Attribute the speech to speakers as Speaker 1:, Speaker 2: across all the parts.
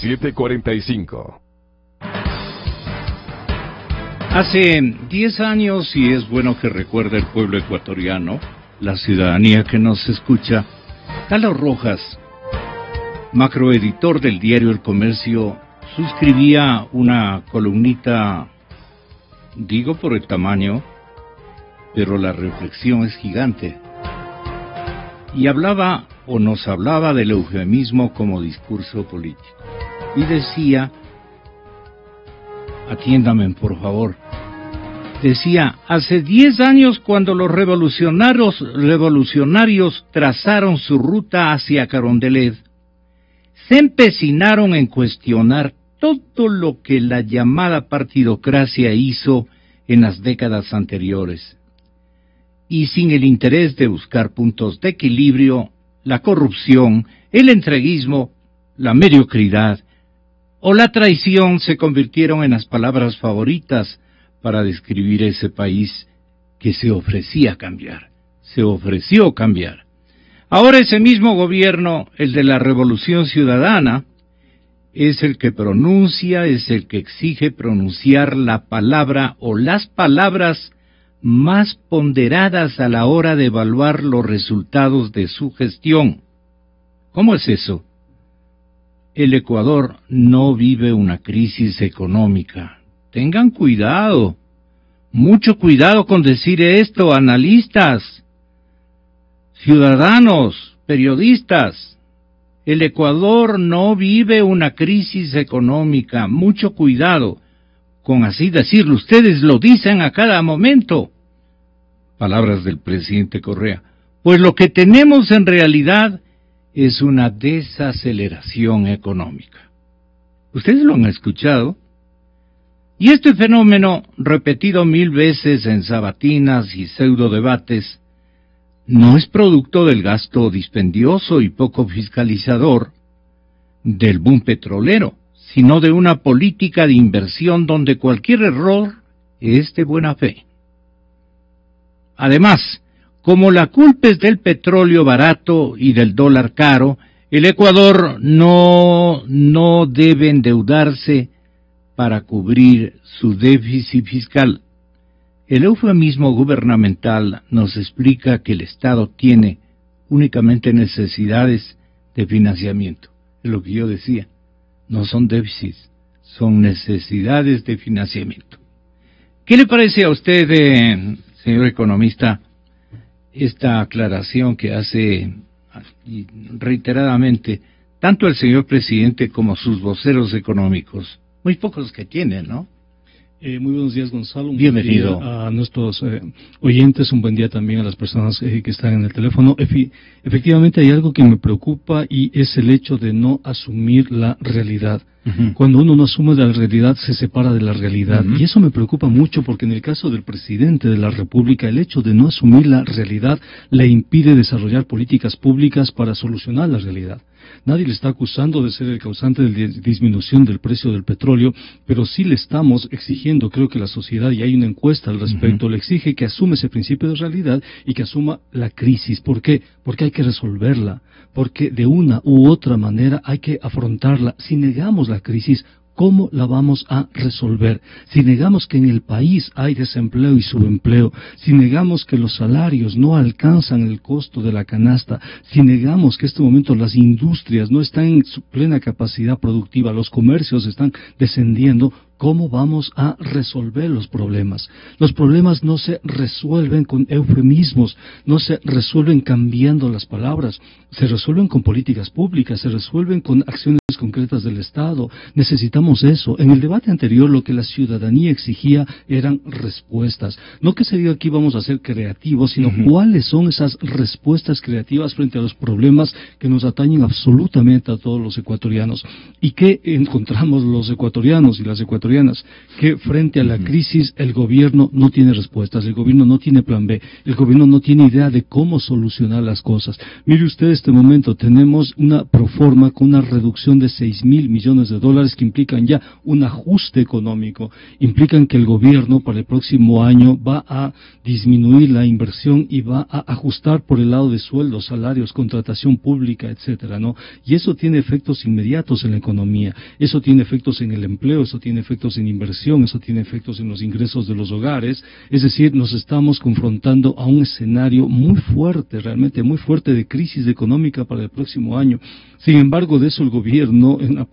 Speaker 1: 1745.
Speaker 2: Hace 10 años, y es bueno que recuerde el pueblo ecuatoriano, la ciudadanía que nos escucha, Carlos Rojas, macroeditor del diario El Comercio, suscribía una columnita, digo por el tamaño, pero la reflexión es gigante. Y hablaba, o nos hablaba, del eufemismo como discurso político. Y decía, atiéndame por favor, decía, hace 10 años cuando los revolucionarios trazaron su ruta hacia Carondelet, se empecinaron en cuestionar todo lo que la llamada partidocracia hizo en las décadas anteriores. Y sin el interés de buscar puntos de equilibrio, la corrupción, el entreguismo, la mediocridad o la traición se convirtieron en las palabras favoritas para describir ese país que se ofrecía cambiar, se ofreció cambiar. Ahora ese mismo gobierno, el de la Revolución Ciudadana, es el que pronuncia, es el que exige pronunciar la palabra o las palabras más ponderadas a la hora de evaluar los resultados de su gestión. ¿Cómo es eso? El Ecuador no vive una crisis económica. Tengan cuidado, mucho cuidado con decir esto, analistas, ciudadanos, periodistas. El Ecuador no vive una crisis económica, mucho cuidado con así decirlo, ustedes lo dicen a cada momento. Palabras del presidente Correa. Pues lo que tenemos en realidad es una desaceleración económica. ¿Ustedes lo han escuchado? Y este fenómeno, repetido 1000 veces en sabatinas y pseudodebates, no es producto del gasto dispendioso y poco fiscalizador del boom petrolero, sino de una política de inversión donde cualquier error es de buena fe. Además, como la culpa es del petróleo barato y del dólar caro, el Ecuador no debe endeudarse para cubrir su déficit fiscal. El eufemismo gubernamental nos explica que el Estado tiene únicamente necesidades de financiamiento. Es lo que yo decía, no son déficits, son necesidades de financiamiento. ¿Qué le parece a usted, señor economista, esta aclaración que hace reiteradamente tanto el señor presidente como sus voceros económicos? Muy pocos que tienen, ¿no?
Speaker 3: Muy buenos días, Gonzalo.
Speaker 2: Bienvenido.
Speaker 3: Buen día a nuestros oyentes, un buen día también a las personas que están en el teléfono. Efectivamente hay algo que me preocupa y es el hecho de no asumir la realidad. Uh-huh. Cuando uno no asume la realidad, se separa de la realidad. Uh-huh. Y eso me preocupa mucho porque en el caso del presidente de la República, el hecho de no asumir la realidad le impide desarrollar políticas públicas para solucionar la realidad. Nadie le está acusando de ser el causante de la disminución del precio del petróleo, pero sí le estamos exigiendo, creo que la sociedad, y hay una encuesta al respecto, uh-huh, le exige que asuma ese principio de realidad y que asuma la crisis. ¿Por qué? Porque hay que resolverla, porque de una u otra manera hay que afrontarla. Si negamos la crisis, ¿cómo la vamos a resolver? Si negamos que en el país hay desempleo y subempleo, si negamos que los salarios no alcanzan el costo de la canasta, si negamos que en este momento las industrias no están en su plena capacidad productiva, los comercios están descendiendo, ¿cómo vamos a resolver los problemas? Los problemas no se resuelven con eufemismos, no se resuelven cambiando las palabras, se resuelven con políticas públicas, se resuelven con acciones concretas del Estado. Necesitamos eso. En el debate anterior lo que la ciudadanía exigía eran respuestas. No que se diga aquí vamos a ser creativos, sino uh-huh, cuáles son esas respuestas creativas frente a los problemas que nos atañen absolutamente a todos los ecuatorianos. ¿Y qué encontramos los ecuatorianos y las ecuatorianas ecuatorianas, que frente a la crisis el gobierno no tiene respuestas, el gobierno no tiene plan B, el gobierno no tiene idea de cómo solucionar las cosas. Mire usted, este momento tenemos una proforma con una reducción de 6.000 millones de dólares que implican ya un ajuste económico, implican que el gobierno para el próximo año va a disminuir la inversión y va a ajustar por el lado de sueldos, salarios, contratación pública, etcétera, ¿no? Y eso tiene efectos inmediatos en la economía, eso tiene efectos en el empleo, eso tiene efectos en inversión, eso tiene efectos en los ingresos de los hogares. Es decir, nos estamos confrontando a un escenario muy fuerte, realmente muy fuerte, de crisis económica para el próximo año. Sin embargo, de eso el gobierno, en la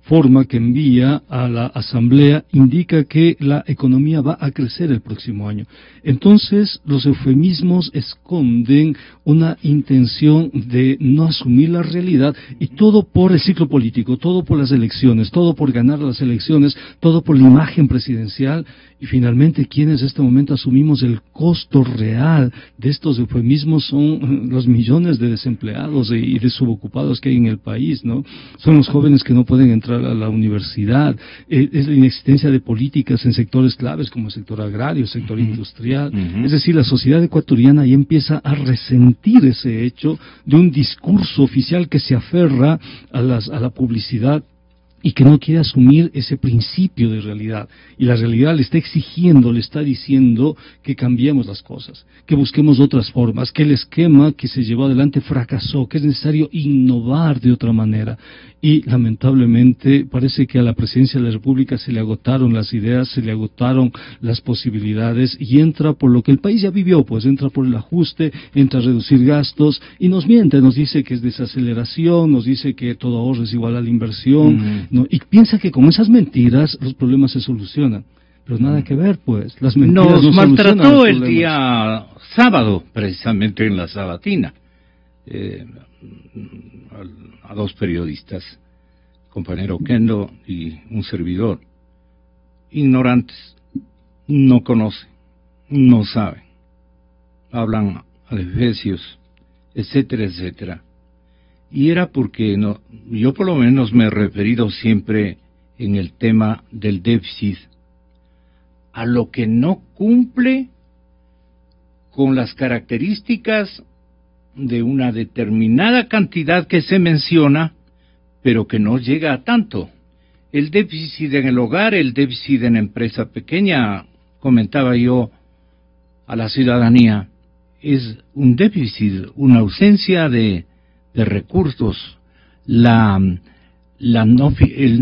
Speaker 3: forma que envía a la Asamblea, indica que la economía va a crecer el próximo año. Entonces, los eufemismos esconden una intención de no asumir la realidad, y todo por el ciclo político, todo por las elecciones, todo por ganar las elecciones, todo por la imagen presidencial. Y finalmente, quienes en este momento asumimos el costo real de estos eufemismos son los millones de desempleados y de subocupados que hay en el país, ¿no? Son los jóvenes que no pueden entrar a la universidad, es la inexistencia de políticas en sectores claves como el sector agrario, el sector industrial. Es decir, la sociedad ecuatoriana ya empieza a resentir ese hecho de un discurso oficial que se aferra a la publicidad y que no quiere asumir ese principio de realidad. Y la realidad le está exigiendo, le está diciendo que cambiemos las cosas, que busquemos otras formas, que el esquema que se llevó adelante fracasó, que es necesario innovar de otra manera. Y lamentablemente parece que a la presidencia de la República se le agotaron las ideas, se le agotaron las posibilidades, y entra por lo que el país ya vivió, pues entra por el ajuste, entra a reducir gastos, y nos miente, nos dice que es desaceleración, nos dice que todo ahorro es igual a la inversión, ¿no? Y piensa que con esas mentiras los problemas se solucionan. Pero nada que ver, pues. Las mentiras
Speaker 2: nos maltrató el día sábado, precisamente en la sabatina, a dos periodistas, compañero Kendo y un servidor, ignorantes, no conocen, no saben, hablan adefesios, etcétera, etcétera. Y era porque yo por lo menos me he referido siempre en el tema del déficit a lo que no cumple con las características de una determinada cantidad que se menciona, pero que no llega a tanto. El déficit en el hogar, el déficit en empresa pequeña, comentaba yo a la ciudadanía, es un déficit, una ausencia de recursos, el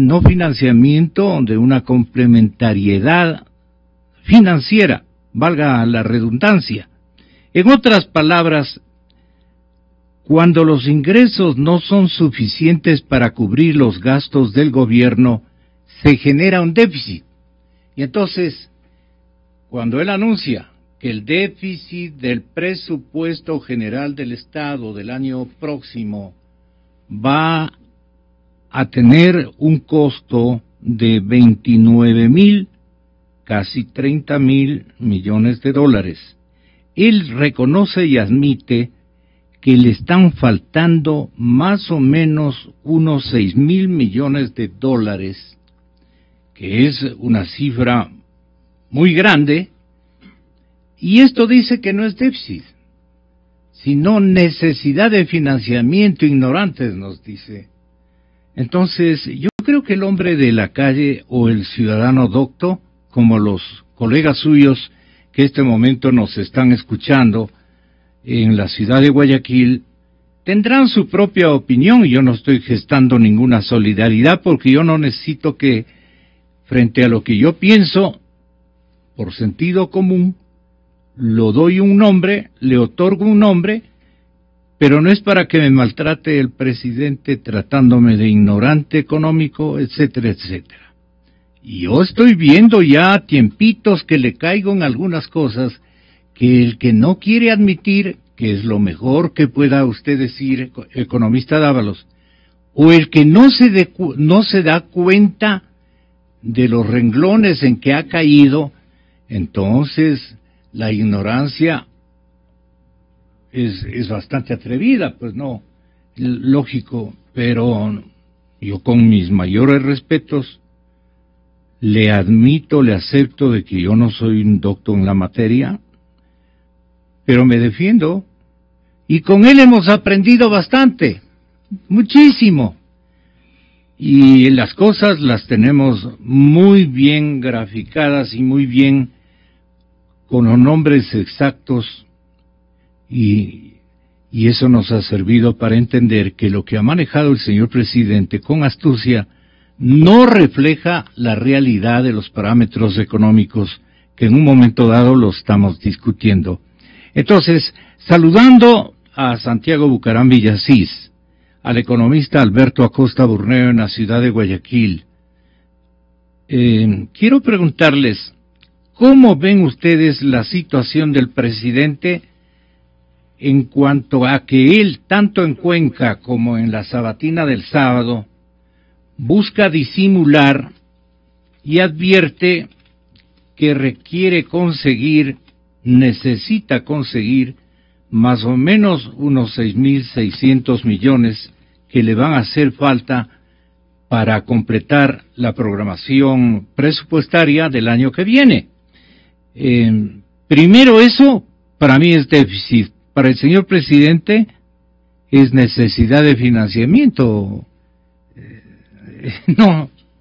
Speaker 2: no financiamiento de una complementariedad financiera, valga la redundancia. En otras palabras, cuando los ingresos no son suficientes para cubrir los gastos del gobierno, se genera un déficit. Y entonces, cuando él anuncia que el déficit del presupuesto general del Estado del año próximo va a tener un costo de 29.000, casi 30.000 millones de dólares, él reconoce y admite que le están faltando más o menos unos 6.000 millones de dólares, que es una cifra muy grande, y esto dice que no es déficit, sino necesidad de financiamiento, ignorantes nos dice. Entonces, yo creo que el hombre de la calle o el ciudadano docto, como los colegas suyos que este momento nos están escuchando en la ciudad de Guayaquil, tendrán su propia opinión. Yo no estoy gestando ninguna solidaridad porque yo no necesito que, frente a lo que yo pienso, por sentido común, lo doy un nombre, le otorgo un nombre, pero no es para que me maltrate el presidente tratándome de ignorante económico, etcétera, etcétera. Y yo estoy viendo ya a tiempitos que le caigo en algunas cosas que el que no quiere admitir, que es lo mejor que pueda usted decir, economista Dávalos, o el que no se da cuenta de los renglones en que ha caído, entonces la ignorancia es bastante atrevida, pues no, lógico, pero yo con mis mayores respetos le admito, le acepto de que yo no soy un doctor en la materia, pero me defiendo, y con él hemos aprendido bastante, muchísimo, y las cosas las tenemos muy bien graficadas y muy bien con los nombres exactos, y eso nos ha servido para entender que lo que ha manejado el señor presidente con astucia no refleja la realidad de los parámetros económicos que en un momento dado lo estamos discutiendo. Entonces, saludando a Santiago Bucaram Villasís, al economista Alberto Acosta Burneo en la ciudad de Guayaquil, quiero preguntarles, ¿cómo ven ustedes la situación del presidente en cuanto a que él, tanto en Cuenca como en la sabatina del sábado, busca disimular y advierte que necesita conseguir más o menos unos 6.600 millones que le van a hacer falta para completar la programación presupuestaria del año que viene? Primero, eso para mí es déficit. Para el señor presidente es necesidad de financiamiento.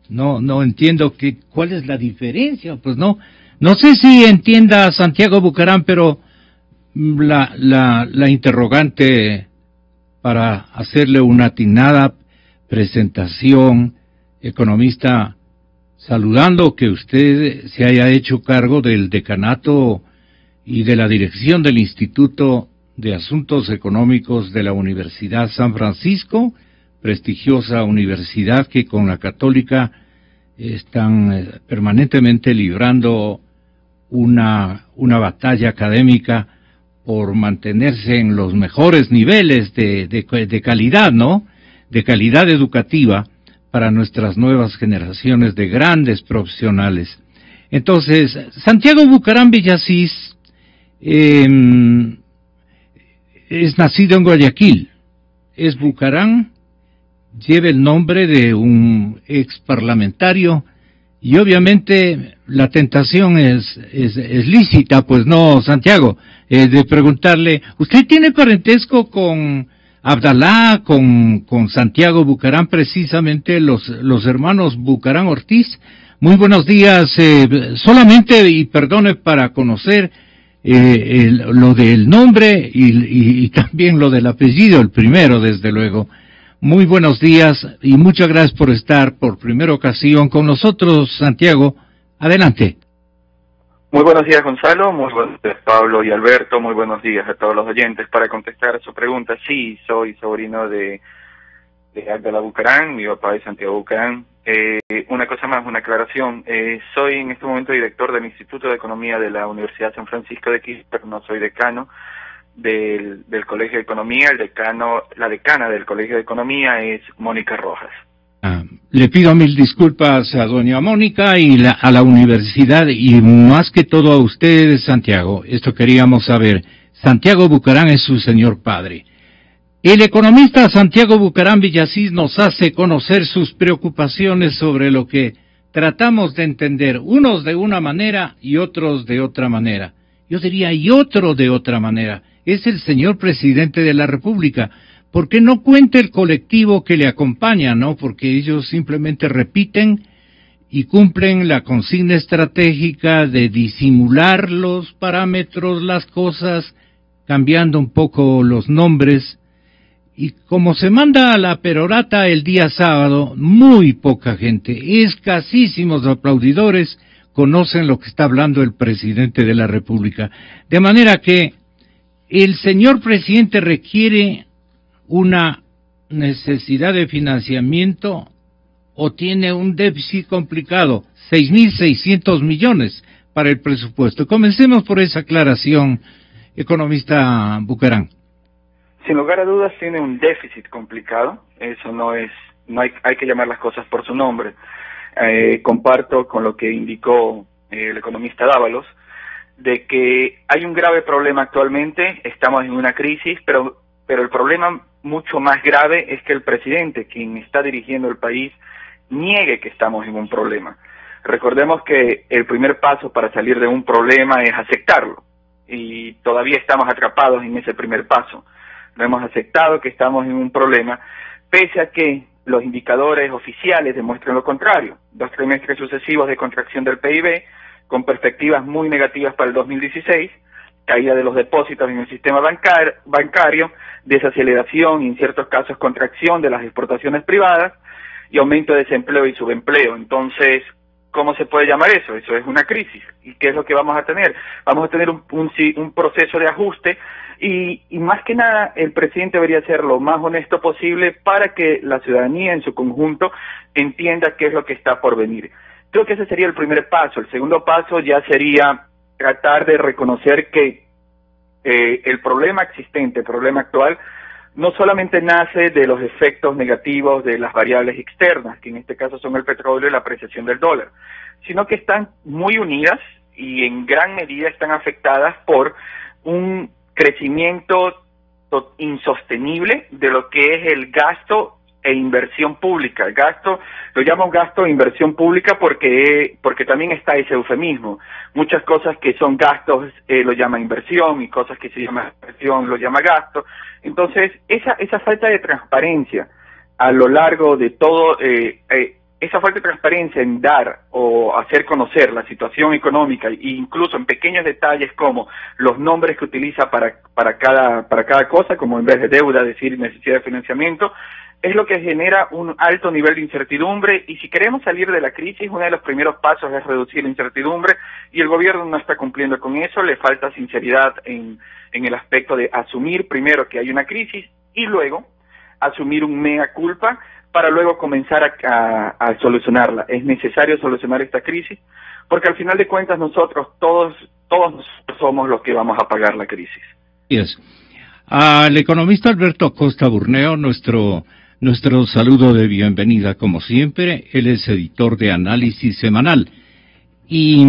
Speaker 2: No entiendo cuál es la diferencia. Pues no sé si entienda Santiago Bucaram, pero la interrogante para hacerle una atinada presentación, economista, saludando que usted se haya hecho cargo del decanato y de la dirección del Instituto de Asuntos Económicos de la Universidad San Francisco, prestigiosa universidad que con la Católica están permanentemente librando una batalla académica por mantenerse en los mejores niveles de calidad, ¿no? De calidad educativa para nuestras nuevas generaciones de grandes profesionales. Entonces, Santiago Bucaram Villasís es nacido en Guayaquil, es Bucaram, lleva el nombre de un ex parlamentario y obviamente la tentación es lícita, pues no, Santiago, de preguntarle, ¿usted tiene parentesco con Abdalá, con Santiago Bucaram, precisamente los hermanos Bucaram Ortiz? Muy buenos días, solamente, y perdone para conocer lo del nombre y también lo del apellido, el primero, desde luego. Muy buenos días y muchas gracias por estar por primera ocasión con nosotros, Santiago. Adelante.
Speaker 1: Muy buenos días, Gonzalo. Muy buenos días, Pablo y Alberto. Muy buenos días a todos los oyentes. Para contestar a su pregunta, sí, soy sobrino de Abdalá Bucaram, mi papá es Santiago Bucaram. Una cosa más, una aclaración. Soy en este momento director del Instituto de Economía de la Universidad San Francisco de Quito, pero no soy decano del Colegio de Economía. La decana del Colegio de Economía es Mónica Rojas.
Speaker 2: Le pido mil disculpas a doña Mónica y a la universidad y más que todo a ustedes, Santiago. Esto queríamos saber. Santiago Bucaram es su señor padre. El economista Santiago Bucaram Villasís nos hace conocer sus preocupaciones sobre lo que tratamos de entender, unos de una manera y otros de otra manera. Yo diría, y otro de otra manera. Es el señor presidente de la República. ¿Por qué no cuenta el colectivo que le acompaña, no? Porque ellos simplemente repiten y cumplen la consigna estratégica de disimular los parámetros, las cosas, cambiando un poco los nombres. Y como se manda a la perorata el día sábado, muy poca gente, escasísimos aplaudidores, conocen lo que está hablando el presidente de la República. De manera que el señor presidente requiere una necesidad de financiamiento o tiene un déficit complicado, 6.600 millones para el presupuesto. Comencemos por esa aclaración, economista Bucaram.
Speaker 1: Sin lugar a dudas tiene un déficit complicado, eso no hay que llamar las cosas por su nombre. Comparto con lo que indicó el economista Dávalos, de que hay un grave problema actualmente, estamos en una crisis, pero el problema mucho más grave es que el presidente, quien está dirigiendo el país, niegue que estamos en un problema. Recordemos que el primer paso para salir de un problema es aceptarlo, y todavía estamos atrapados en ese primer paso. No hemos aceptado que estamos en un problema, pese a que los indicadores oficiales demuestran lo contrario. 2 trimestres sucesivos de contracción del PIB, con perspectivas muy negativas para el 2016, caída de los depósitos en el sistema bancario, desaceleración y en ciertos casos contracción de las exportaciones privadas y aumento de desempleo y subempleo. Entonces, ¿cómo se puede llamar eso? Eso es una crisis. ¿Y qué es lo que vamos a tener? Vamos a tener un proceso de ajuste y más que nada el presidente debería ser lo más honesto posible para que la ciudadanía en su conjunto entienda qué es lo que está por venir. Creo que ese sería el primer paso. El segundo paso ya sería tratar de reconocer que el problema existente, el problema actual, no solamente nace de los efectos negativos de las variables externas, que en este caso son el petróleo y la apreciación del dólar, sino que están muy unidas y en gran medida están afectadas por un crecimiento insostenible de lo que es el gasto e inversión pública. El gasto, lo llamo gasto e inversión pública porque también está ese eufemismo. Muchas cosas que son gastos lo llama inversión, y cosas que se llama inversión lo llama gasto. Entonces, esa falta de transparencia a lo largo de todo, esa falta de transparencia en dar o hacer conocer la situación económica, e incluso en pequeños detalles como los nombres que utiliza para cada cosa, como en vez de deuda decir necesidad de financiamiento, es lo que genera un alto nivel de incertidumbre, y si queremos salir de la crisis, uno de los primeros pasos es reducir la incertidumbre, y el gobierno no está cumpliendo con eso. Le falta sinceridad en el aspecto de asumir primero que hay una crisis y luego asumir un mea culpa para luego comenzar a solucionarla. Es necesario solucionar esta crisis porque al final de cuentas nosotros, todos nosotros somos los que vamos a pagar la crisis.
Speaker 2: Yes. Al economista Alberto Acosta Burneo, nuestro saludo de bienvenida como siempre. Él es editor de Análisis Semanal y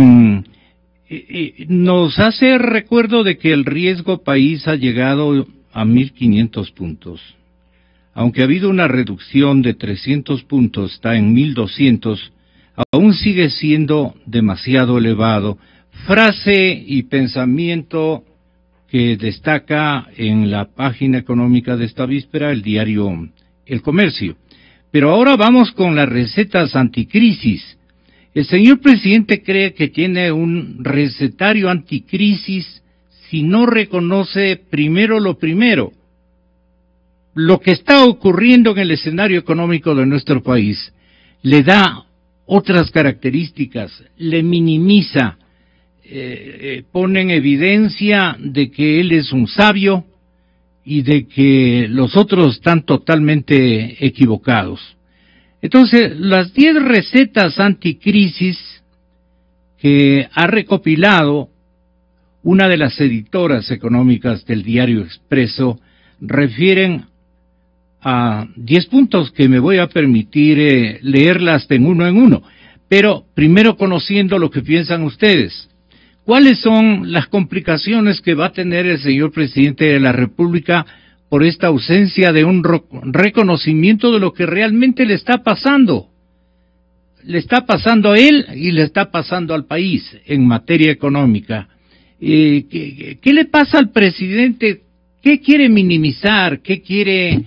Speaker 2: nos hace recuerdo de que el riesgo país ha llegado a 1.500 puntos. Aunque ha habido una reducción de 300 puntos, está en 1.200, aún sigue siendo demasiado elevado. Frase y pensamiento que destaca en la página económica de esta víspera el diario El Comercio. Pero ahora vamos con las recetas anticrisis. El señor presidente cree que tiene un recetario anticrisis si no reconoce primero lo primero. Lo que está ocurriendo en el escenario económico de nuestro país le da otras características, le minimiza, pone en evidencia de que él es un sabio y de que los otros están totalmente equivocados. Entonces, las 10 recetas anticrisis que ha recopilado una de las editoras económicas del diario Expreso refieren a 10 puntos que me voy a permitir leerlas de uno en uno, pero primero conociendo lo que piensan ustedes. ¿Cuáles son las complicaciones que va a tener el señor presidente de la República por esta ausencia de un reconocimiento de lo que realmente le está pasando? Le está pasando a él y le está pasando al país en materia económica. ¿Qué le pasa al presidente? ¿Qué quiere minimizar? ¿Qué quiere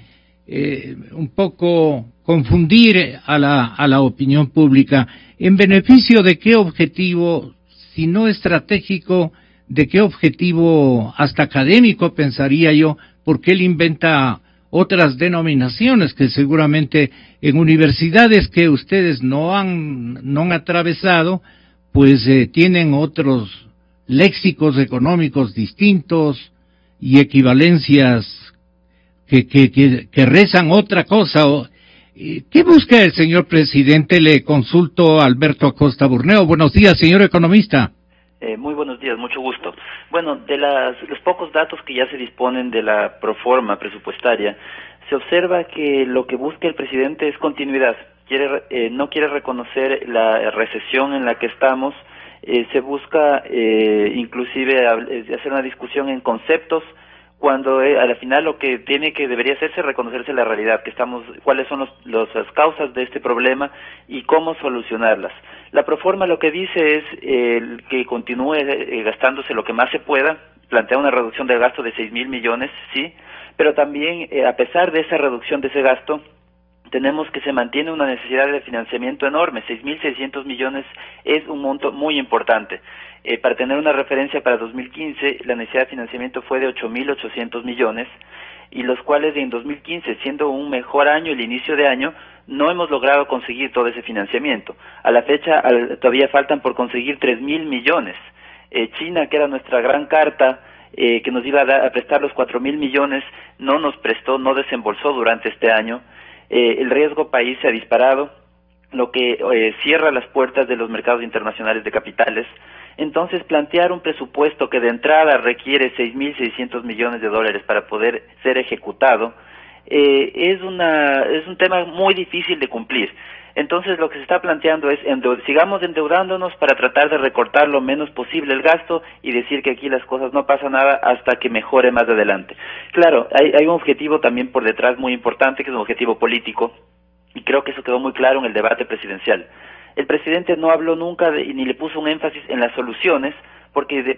Speaker 2: un poco confundir a la opinión pública? ¿En beneficio de qué objetivo? Si no estratégico, ¿de qué objetivo hasta académico pensaría yo? Porque él inventa otras denominaciones que seguramente en universidades que ustedes no han atravesado, pues tienen otros léxicos económicos distintos y equivalencias que rezan otra cosa. ¿Qué busca el señor presidente? Le consulto a Alberto Acosta Burneo. Buenos días, señor economista.
Speaker 4: Muy buenos días, mucho gusto. Bueno, de los pocos datos que ya se disponen de la proforma presupuestaria, se observa que lo que busca el presidente es continuidad. No quiere reconocer la recesión en la que estamos. Se busca inclusive hacer una discusión en conceptos, cuando al final lo que debería hacerse es reconocerse la realidad, cuáles son las causas de este problema y cómo solucionarlas. La proforma lo que dice es que continúe gastándose lo que más se pueda, plantea una reducción del gasto de 6.000 millones, sí, pero también a pesar de esa reducción de ese gasto, tenemos que se mantiene una necesidad de financiamiento enorme. 6.600 millones es un monto muy importante. Para tener una referencia, para 2015 la necesidad de financiamiento fue de 8.800 millones, y los cuales en 2015, siendo un mejor año, el inicio de año, no hemos logrado conseguir todo ese financiamiento. A la fecha todavía faltan por conseguir 3.000 millones. China, que era nuestra gran carta, que nos iba a prestar los 4.000 millones, no nos prestó, no desembolsó durante este año. El riesgo país se ha disparado, lo que cierra las puertas de los mercados internacionales de capitales. Entonces, plantear un presupuesto que de entrada requiere 6.600 millones de dólares para poder ser ejecutado es un tema muy difícil de cumplir. Entonces, lo que se está planteando es sigamos endeudándonos para tratar de recortar lo menos posible el gasto y decir que aquí las cosas no pasa nada hasta que mejore más adelante. Claro, hay un objetivo también por detrás muy importante, que es un objetivo político, y creo que eso quedó muy claro en el debate presidencial. El presidente no habló nunca ni le puso un énfasis en las soluciones, porque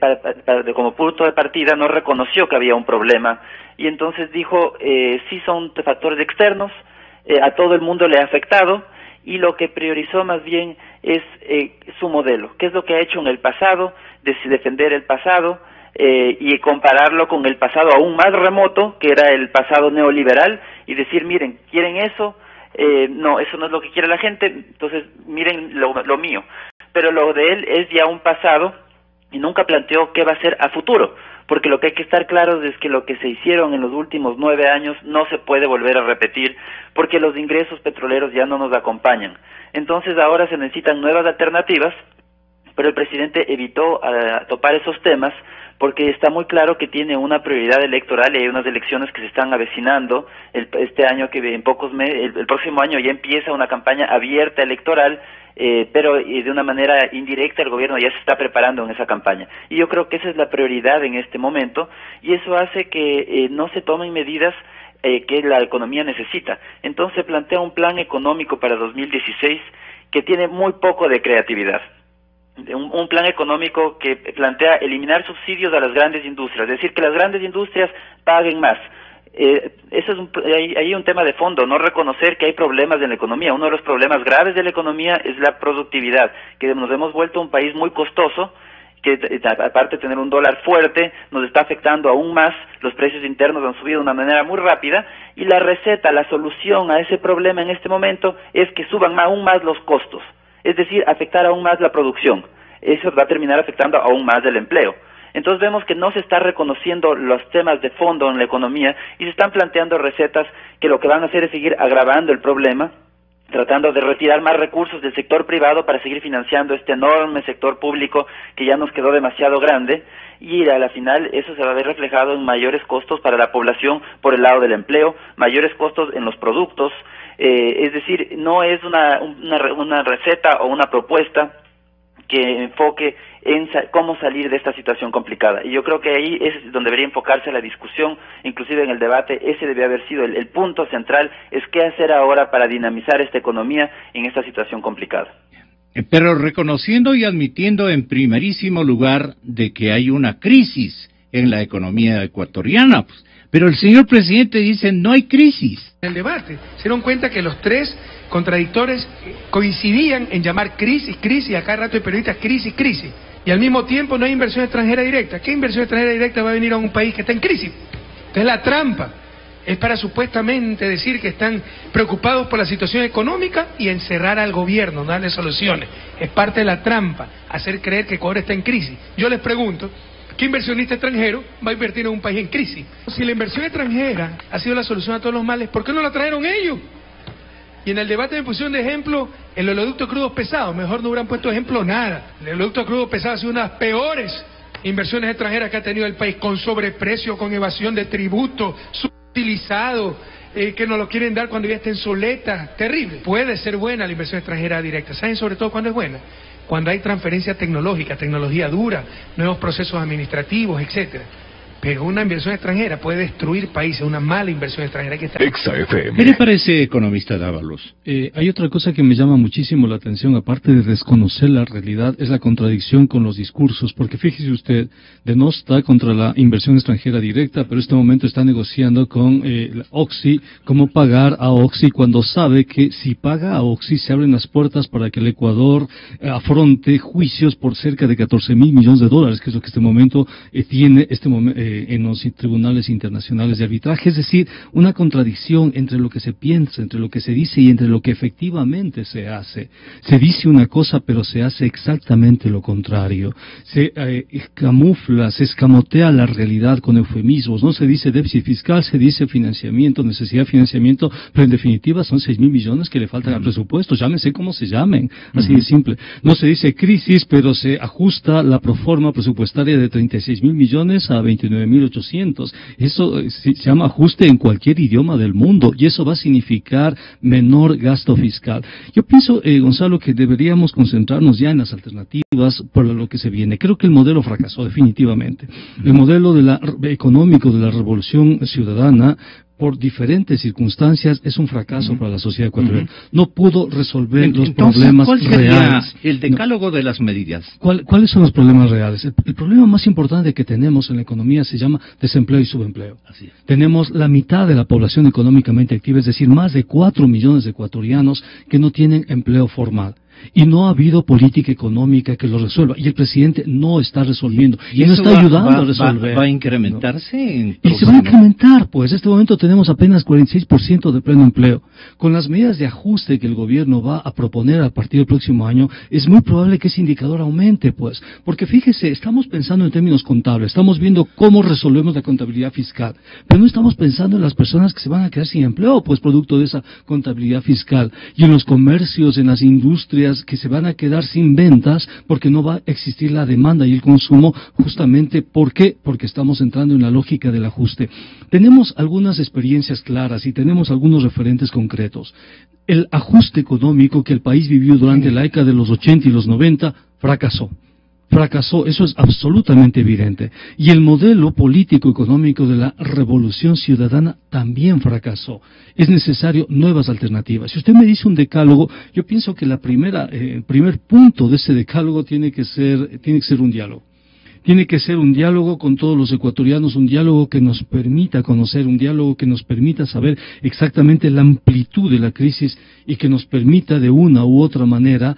Speaker 4: como punto de partida no reconoció que había un problema, y entonces dijo, sí son factores externos, a todo el mundo le ha afectado, y lo que priorizó más bien es su modelo, qué es lo que ha hecho en el pasado, defender el pasado y compararlo con el pasado aún más remoto, que era el pasado neoliberal, y decir, miren, ¿quieren eso? No, eso no es lo que quiere la gente, entonces miren lo mío. Pero lo de él es ya un pasado y nunca planteó qué va a ser a futuro, porque lo que hay que estar claro es que lo que se hicieron en los últimos 9 años no se puede volver a repetir, porque los ingresos petroleros ya no nos acompañan. Entonces ahora se necesitan nuevas alternativas, pero el presidente evitó topar esos temas porque está muy claro que tiene una prioridad electoral y hay unas elecciones que se están avecinando este año, que en pocos meses, el próximo año ya empieza una campaña abierta electoral, pero de una manera indirecta el gobierno ya se está preparando en esa campaña. Y yo creo que esa es la prioridad en este momento, y eso hace que no se tomen medidas que la economía necesita. Entonces se plantea un plan económico para 2016 que tiene muy poco de creatividad. Un plan económico que plantea eliminar subsidios a las grandes industrias, es decir, que las grandes industrias paguen más. Eso es hay un tema de fondo, no reconocer que hay problemas en la economía. Uno de los problemas graves de la economía es la productividad, que nos hemos vuelto un país muy costoso, que aparte de tener un dólar fuerte, nos está afectando aún más. Los precios internos han subido de una manera muy rápida, y la receta, la solución a ese problema en este momento es que suban aún más los costos, es decir, afectar aún más la producción. Eso va a terminar afectando aún más el empleo. Entonces vemos que no se está reconociendo los temas de fondo en la economía y se están planteando recetas que lo que van a hacer es seguir agravando el problema, tratando de retirar más recursos del sector privado para seguir financiando este enorme sector público que ya nos quedó demasiado grande, y a la final eso se va a ver reflejado en mayores costos para la población por el lado del empleo, mayores costos en los productos. Es decir, no es una receta o una propuesta que enfoque en cómo salir de esta situación complicada. Y yo creo que ahí es donde debería enfocarse la discusión, inclusive en el debate. Ese debe haber sido el punto central, es qué hacer ahora para dinamizar esta economía en esta situación complicada.
Speaker 2: Pero reconociendo y admitiendo en primerísimo lugar de que hay una crisis en la economía ecuatoriana, pues. Pero el señor presidente dice no hay crisis.
Speaker 5: En el debate se dieron cuenta que los tres contradictores coincidían en llamar crisis, crisis, a cada rato de periodistas crisis, crisis, y al mismo tiempo no hay inversión extranjera directa. ¿Qué inversión extranjera directa va a venir a un país que está en crisis? Entonces la trampa es para supuestamente decir que están preocupados por la situación económica y encerrar al gobierno, no darle soluciones. Es parte de la trampa, hacer creer que Ecuador está en crisis. Yo les pregunto, ¿qué inversionista extranjero va a invertir en un país en crisis? Si la inversión extranjera ha sido la solución a todos los males, ¿por qué no la trajeron ellos? Y en el debate me pusieron de ejemplo el oleoducto crudos pesados. Mejor no hubieran puesto ejemplo nada. El oleoducto crudos pesados ha sido una de las peores inversiones extranjeras que ha tenido el país, con sobreprecio, con evasión de tributo, subutilizado, que nos lo quieren dar cuando ya está en soleta. Terrible. Puede ser buena la inversión extranjera directa. ¿Saben sobre todo cuándo es buena? Cuando hay transferencia tecnológica, tecnología dura, nuevos procesos administrativos, etcétera. pero una inversión extranjera puede destruir países, una mala inversión extranjera. Hay que estar...
Speaker 2: ¿Qué le parece, economista Dávalos?
Speaker 3: Hay otra cosa que me llama muchísimo la atención, aparte de desconocer la realidad, es la contradicción con los discursos, porque fíjese usted, de no está contra la inversión extranjera directa, pero en este momento está negociando con Oxy cómo pagar a Oxy cuando sabe que si paga a Oxy se abren las puertas para que el Ecuador afronte juicios por cerca de 14.000 millones de dólares, que es lo que este momento tiene en los tribunales internacionales de arbitraje. Es decir, una contradicción entre lo que se piensa, entre lo que se dice y entre lo que efectivamente se hace. Se dice una cosa, pero se hace exactamente lo contrario. Se camufla, se escamotea la realidad con eufemismos. No se dice déficit fiscal, se dice financiamiento, necesidad de financiamiento, pero en definitiva son 6.000 millones que le faltan al presupuesto. Llámense como se llamen, así de simple. No se dice crisis, pero se ajusta la proforma presupuestaria de 36.000 millones a 29.800. Eso se llama ajuste en cualquier idioma del mundo, y eso va a significar menor gasto fiscal. Yo pienso, Gonzalo, que deberíamos concentrarnos ya en las alternativas para lo que se viene. Creo que el modelo fracasó definitivamente. El modelo económico de la revolución ciudadana, por diferentes circunstancias, es un fracaso para la sociedad ecuatoriana. No pudo resolver los problemas
Speaker 2: ¿cuál sería
Speaker 3: reales.
Speaker 2: El decálogo de las medidas?
Speaker 3: ¿Cuáles son los problemas reales? El problema más importante que tenemos en la economía se llama desempleo y subempleo.
Speaker 2: Así es.
Speaker 3: Tenemos la mitad de la población económicamente activa, es decir, más de 4 millones de ecuatorianos que no tienen empleo formal. Y no ha habido política económica que lo resuelva. Y el presidente no está resolviendo. Y no está ayudando a resolver.
Speaker 2: ¿Va a incrementarse?
Speaker 3: Y se va a incrementar, pues. En este momento tenemos apenas 46% de pleno empleo. Con las medidas de ajuste que el gobierno va a proponer a partir del próximo año, es muy probable que ese indicador aumente, pues. Porque fíjese, estamos pensando en términos contables. Estamos viendo cómo resolvemos la contabilidad fiscal. Pero no estamos pensando en las personas que se van a quedar sin empleo, pues, producto de esa contabilidad fiscal. Y en los comercios, en las industrias, que se van a quedar sin ventas porque no va a existir la demanda y el consumo, justamente ¿por qué? Porque estamos entrando en la lógica del ajuste. Tenemos algunas experiencias claras y tenemos algunos referentes concretos. El ajuste económico que el país vivió durante la década de los 80 y los 90 fracasó. Eso es absolutamente evidente. Y el modelo político-económico de la revolución ciudadana también fracasó. Es necesario nuevas alternativas. Si usted me dice un decálogo, yo pienso que el primer punto de ese decálogo tiene que ser un diálogo. Tiene que ser un diálogo con todos los ecuatorianos, un diálogo que nos permita conocer, un diálogo que nos permita saber exactamente la amplitud de la crisis y que nos permita de una u otra manera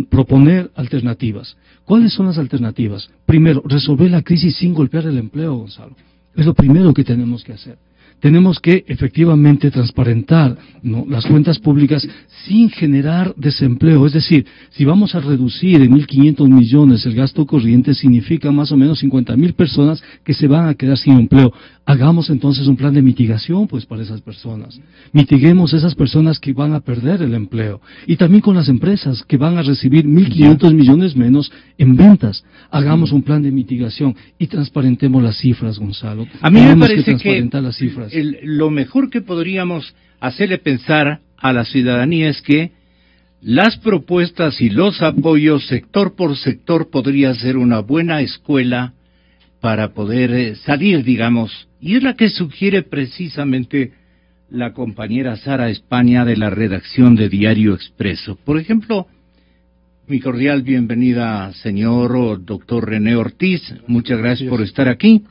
Speaker 3: proponer alternativas. ¿Cuáles son las alternativas? Primero, resolver la crisis sin golpear el empleo, Gonzalo. Es lo primero que tenemos que hacer. Tenemos que efectivamente transparentar, ¿no?, las cuentas públicas sin generar desempleo. Es decir, si vamos a reducir en 1.500 millones el gasto corriente, significa más o menos 50.000 personas que se van a quedar sin empleo. Hagamos entonces un plan de mitigación, pues, para esas personas. Mitiguemos esas personas que van a perder el empleo. Y también con las empresas que van a recibir 1.500 millones menos en ventas. Hagamos un plan de mitigación y transparentemos las cifras, Gonzalo.
Speaker 2: A mí me parece que
Speaker 3: las cifras.
Speaker 2: Lo mejor que podríamos hacerle pensar a la ciudadanía es que las propuestas y los apoyos sector por sector podría ser una buena escuela para poder salir, digamos, y es la que sugiere precisamente la compañera Sara España de la redacción de Diario Expreso. Por ejemplo, mi cordial bienvenida, señor doctor René Ortiz, muchas gracias por estar aquí.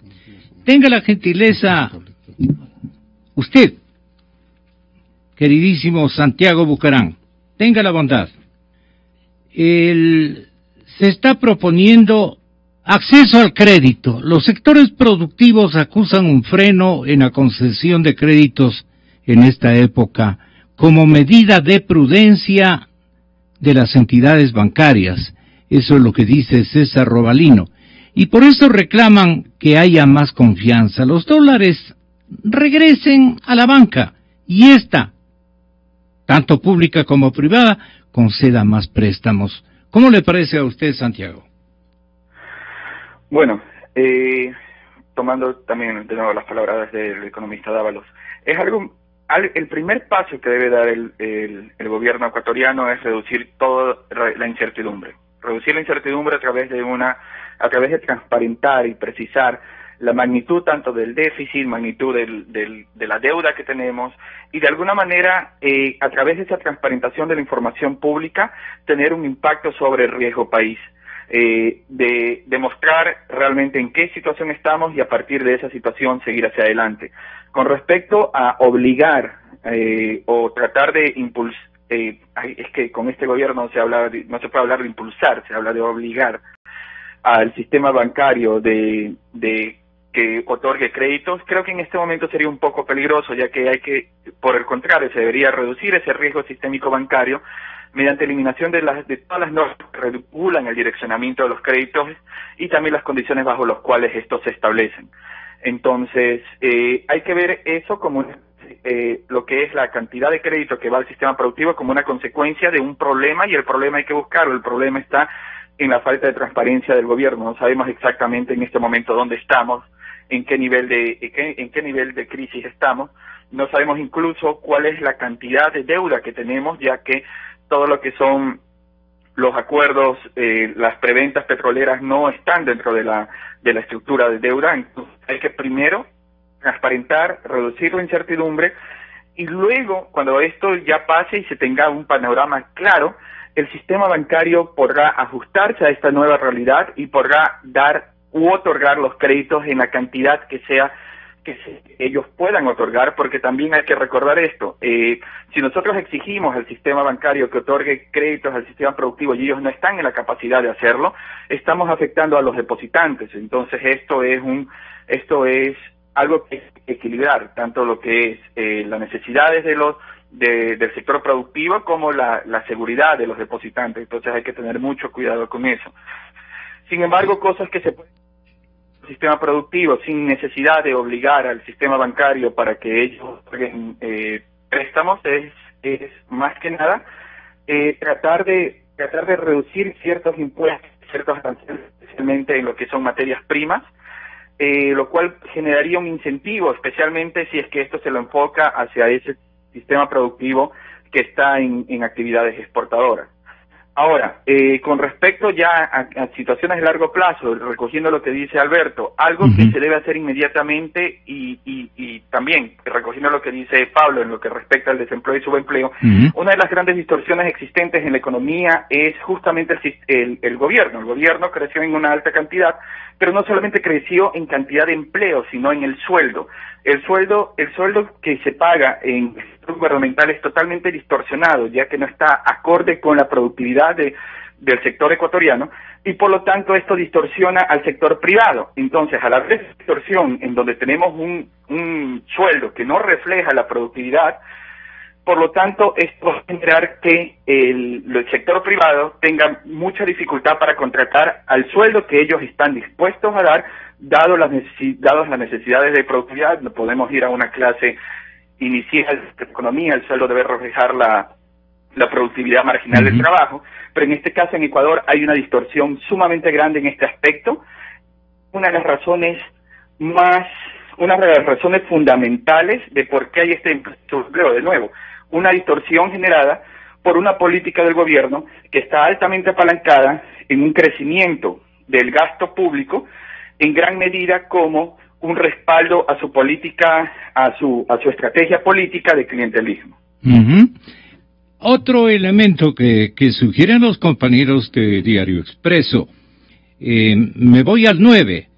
Speaker 2: Tenga la gentileza, usted, queridísimo Santiago Bucarán, tenga la bondad. Se está proponiendo acceso al crédito. Los sectores productivos acusan un freno en la concesión de créditos en esta época como medida de prudencia de las entidades bancarias. Eso es lo que dice César Robalino. Y por eso reclaman que haya más confianza. Los dólares regresen a la banca y esta, tanto pública como privada, conceda más préstamos. ¿Cómo le parece a usted, Santiago?
Speaker 1: Bueno, tomando también de nuevo las palabras del economista Dávalos, es el primer paso que debe dar el gobierno ecuatoriano es reducir toda la incertidumbre. Reducir la incertidumbre a través de transparentar y precisar la magnitud tanto del déficit, magnitud de la deuda que tenemos, y de alguna manera, a través de esa transparentación de la información pública, tener un impacto sobre el riesgo país. De demostrar realmente en qué situación estamos y a partir de esa situación seguir hacia adelante. Con respecto a obligar o tratar de impulsar, es que con este gobierno no se puede hablar de impulsar, se habla de obligar al sistema bancario de que otorgue créditos. Creo que en este momento sería un poco peligroso, ya que por el contrario, se debería reducir ese riesgo sistémico bancario mediante eliminación de todas las normas que regulan el direccionamiento de los créditos y también las condiciones bajo las cuales estos se establecen. Entonces, hay que ver eso como lo que es la cantidad de crédito que va al sistema productivo como una consecuencia de un problema, y el problema hay que buscarlo. El problema está en la falta de transparencia del gobierno. No sabemos exactamente en este momento dónde estamos, en qué nivel de crisis estamos. No sabemos incluso cuál es la cantidad de deuda que tenemos, ya que todo lo que son los acuerdos, las preventas petroleras no están dentro de la estructura de deuda. Entonces hay que primero transparentar, reducir la incertidumbre, y luego, cuando esto ya pase y se tenga un panorama claro, el sistema bancario podrá ajustarse a esta nueva realidad y podrá dar u otorgar los créditos en la cantidad que sea ellos puedan otorgar, porque también hay que recordar esto. Si nosotros exigimos al sistema bancario que otorgue créditos al sistema productivo y ellos no están en la capacidad de hacerlo, estamos afectando a los depositantes. Entonces esto es algo que hay que equilibrar, tanto lo que es las necesidades del sector productivo como la seguridad de los depositantes. Entonces hay que tener mucho cuidado con eso. Sin embargo, cosas que se pueden sistema productivo sin necesidad de obligar al sistema bancario para que ellos otorguen préstamos es más que nada tratar de reducir ciertos impuestos, ciertos aranceles, especialmente en lo que son materias primas, lo cual generaría un incentivo, especialmente si es que esto se lo enfoca hacia ese sistema productivo que está en actividades exportadoras. Ahora, con respecto ya a situaciones de largo plazo, recogiendo lo que dice Alberto, algo que se debe hacer inmediatamente y también recogiendo lo que dice Pablo en lo que respecta al desempleo y subempleo, una de las grandes distorsiones existentes en la economía es justamente el gobierno. El gobierno creció en una alta cantidad, pero no solamente creció en cantidad de empleo, sino en el sueldo. El sueldo que se paga en el sector gubernamental es totalmente distorsionado, ya que no está acorde con la productividad del sector ecuatoriano, y por lo tanto esto distorsiona al sector privado. Entonces, al haber distorsión en donde tenemos un sueldo que no refleja la productividad, por lo tanto esto va a generar que el sector privado tenga mucha dificultad para contratar al sueldo que ellos están dispuestos a dar, dadas las necesidades de productividad. No podemos ir a una clase inicial de economía, el sueldo debe reflejar la productividad marginal del trabajo, pero en este caso en Ecuador hay una distorsión sumamente grande en este aspecto. Una de las razones fundamentales de por qué hay este empleo, de nuevo, una distorsión generada por una política del gobierno que está altamente apalancada en un crecimiento del gasto público, en gran medida como un respaldo a su política, a su estrategia política de clientelismo.
Speaker 2: Otro elemento que sugieren los compañeros de Diario Expreso, me voy al 9,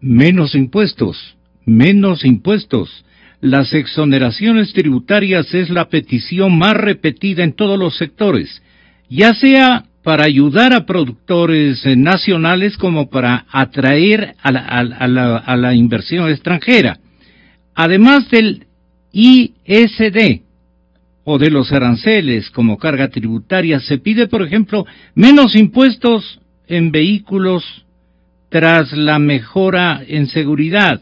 Speaker 2: menos impuestos. Las exoneraciones tributarias es la petición más repetida en todos los sectores, ya sea para ayudar a productores nacionales como para atraer a la inversión extranjera. Además del ISD o de los aranceles como carga tributaria, se pide, por ejemplo, menos impuestos en vehículos tras la mejora en seguridad.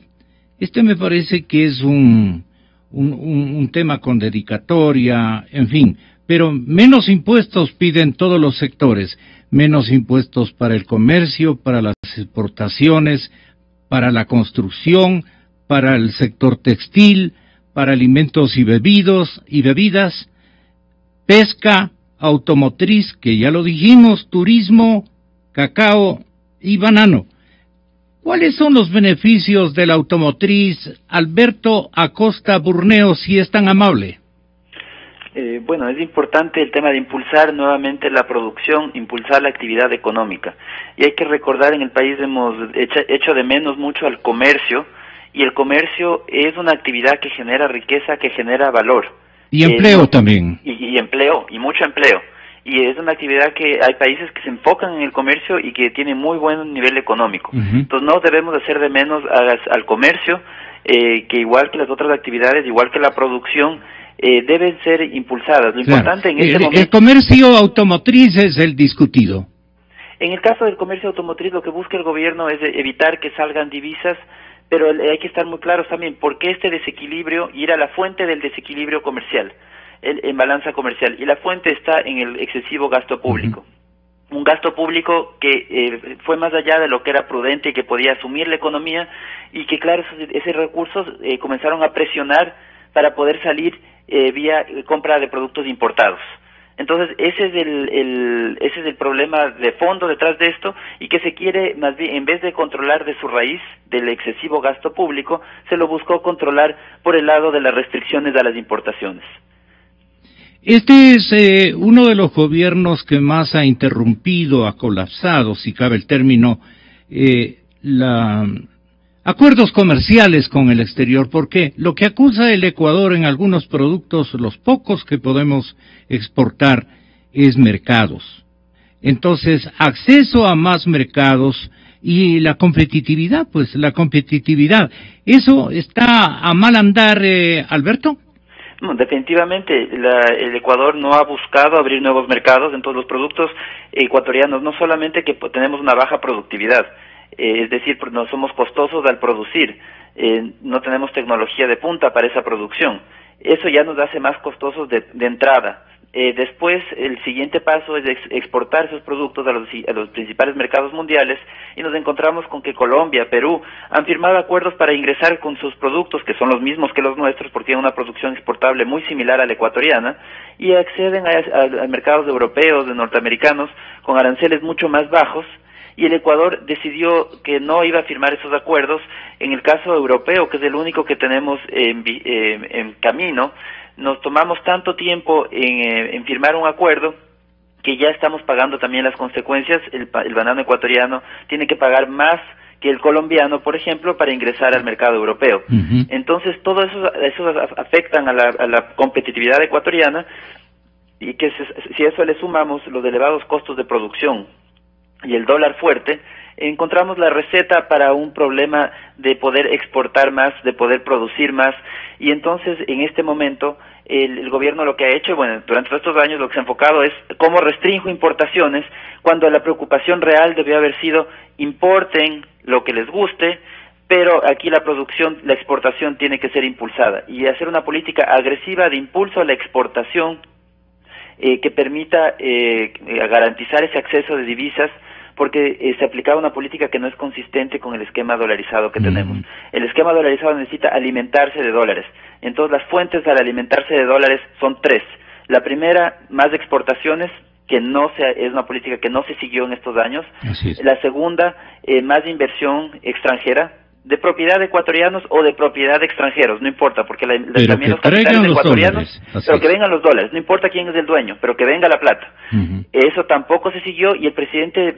Speaker 2: Este me parece que es un tema con dedicatoria, en fin, pero menos impuestos piden todos los sectores, menos impuestos para el comercio, para las exportaciones, para la construcción, para el sector textil, para alimentos y bebidas, pesca, automotriz, que ya lo dijimos, turismo, cacao y banano. ¿Cuáles son los beneficios de la automotriz? Alberto Acosta Burneo, si es tan amable.
Speaker 4: Bueno, es importante el tema de impulsar nuevamente la producción, impulsar la actividad económica. Y hay que recordar, en el país hemos hecho de menos mucho al comercio, y el comercio es una actividad que genera riqueza, que genera valor.
Speaker 2: Y empleo también.
Speaker 4: Y empleo, y mucho empleo. Y es una actividad que hay países que se enfocan en el comercio y que tienen muy buen nivel económico. Entonces no debemos hacer de menos al comercio, que igual que las otras actividades, igual que la producción, deben ser impulsadas. Lo importante en este momento...
Speaker 2: El comercio automotriz es el discutido.
Speaker 4: En el caso del comercio automotriz, lo que busca el gobierno es evitar que salgan divisas, pero hay que estar muy claros también por qué este desequilibrio, ir a la fuente del desequilibrio comercial, en balanza comercial, y la fuente está en el excesivo gasto público. Un gasto público que fue más allá de lo que era prudente y que podía asumir la economía, y que claro, esos recursos comenzaron a presionar para poder salir vía compra de productos importados. Entonces ese es el problema de fondo detrás de esto, y que se quiere, más bien, en vez de controlar de su raíz del excesivo gasto público, se lo buscó controlar por el lado de las restricciones a las importaciones.
Speaker 2: Este es uno de los gobiernos que más ha interrumpido, ha colapsado, si cabe el término, acuerdos comerciales con el exterior, porque lo que acusa el Ecuador en algunos productos, los pocos que podemos exportar, es mercados. Entonces, acceso a más mercados y la competitividad, ¿eso está a mal andar, Alberto?
Speaker 4: No, definitivamente el Ecuador no ha buscado abrir nuevos mercados. En todos los productos ecuatorianos, no solamente que tenemos una baja productividad, es decir, no somos costosos al producir, no tenemos tecnología de punta para esa producción, eso ya nos hace más costosos de entrada. Después, el siguiente paso es exportar esos productos a los principales mercados mundiales, y nos encontramos con que Colombia, Perú, han firmado acuerdos para ingresar con sus productos, que son los mismos que los nuestros, porque tienen una producción exportable muy similar a la ecuatoriana, y acceden a mercados europeos, de norteamericanos, con aranceles mucho más bajos, y el Ecuador decidió que no iba a firmar esos acuerdos. En el caso europeo, que es el único que tenemos en camino, nos tomamos tanto tiempo en firmar un acuerdo que ya estamos pagando también las consecuencias. El banano ecuatoriano tiene que pagar más que el colombiano, por ejemplo, para ingresar al mercado europeo. Entonces, todo eso afectan a la competitividad ecuatoriana, y que si a eso le sumamos los elevados costos de producción y el dólar fuerte, encontramos la receta para un problema de poder exportar más, de poder producir más. Y entonces, en este momento, el gobierno lo que ha hecho, bueno, durante estos años lo que se ha enfocado es cómo restringo importaciones, cuando la preocupación real debió haber sido importen lo que les guste, pero aquí la producción, la exportación tiene que ser impulsada, y hacer una política agresiva de impulso a la exportación que permita garantizar ese acceso de divisas, porque se aplicaba una política que no es consistente con el esquema dolarizado que tenemos. El esquema dolarizado necesita alimentarse de dólares. Entonces, las fuentes al alimentarse de dólares son tres. La primera, más exportaciones, que es una política que no se siguió en estos años. La segunda, más inversión extranjera, de propiedad de ecuatorianos o de propiedad de extranjeros, no importa, porque también los capitales de ecuatorianos, pero que vengan los dólares, no importa quién es el dueño, pero que venga la plata. Eso tampoco se siguió, y el presidente,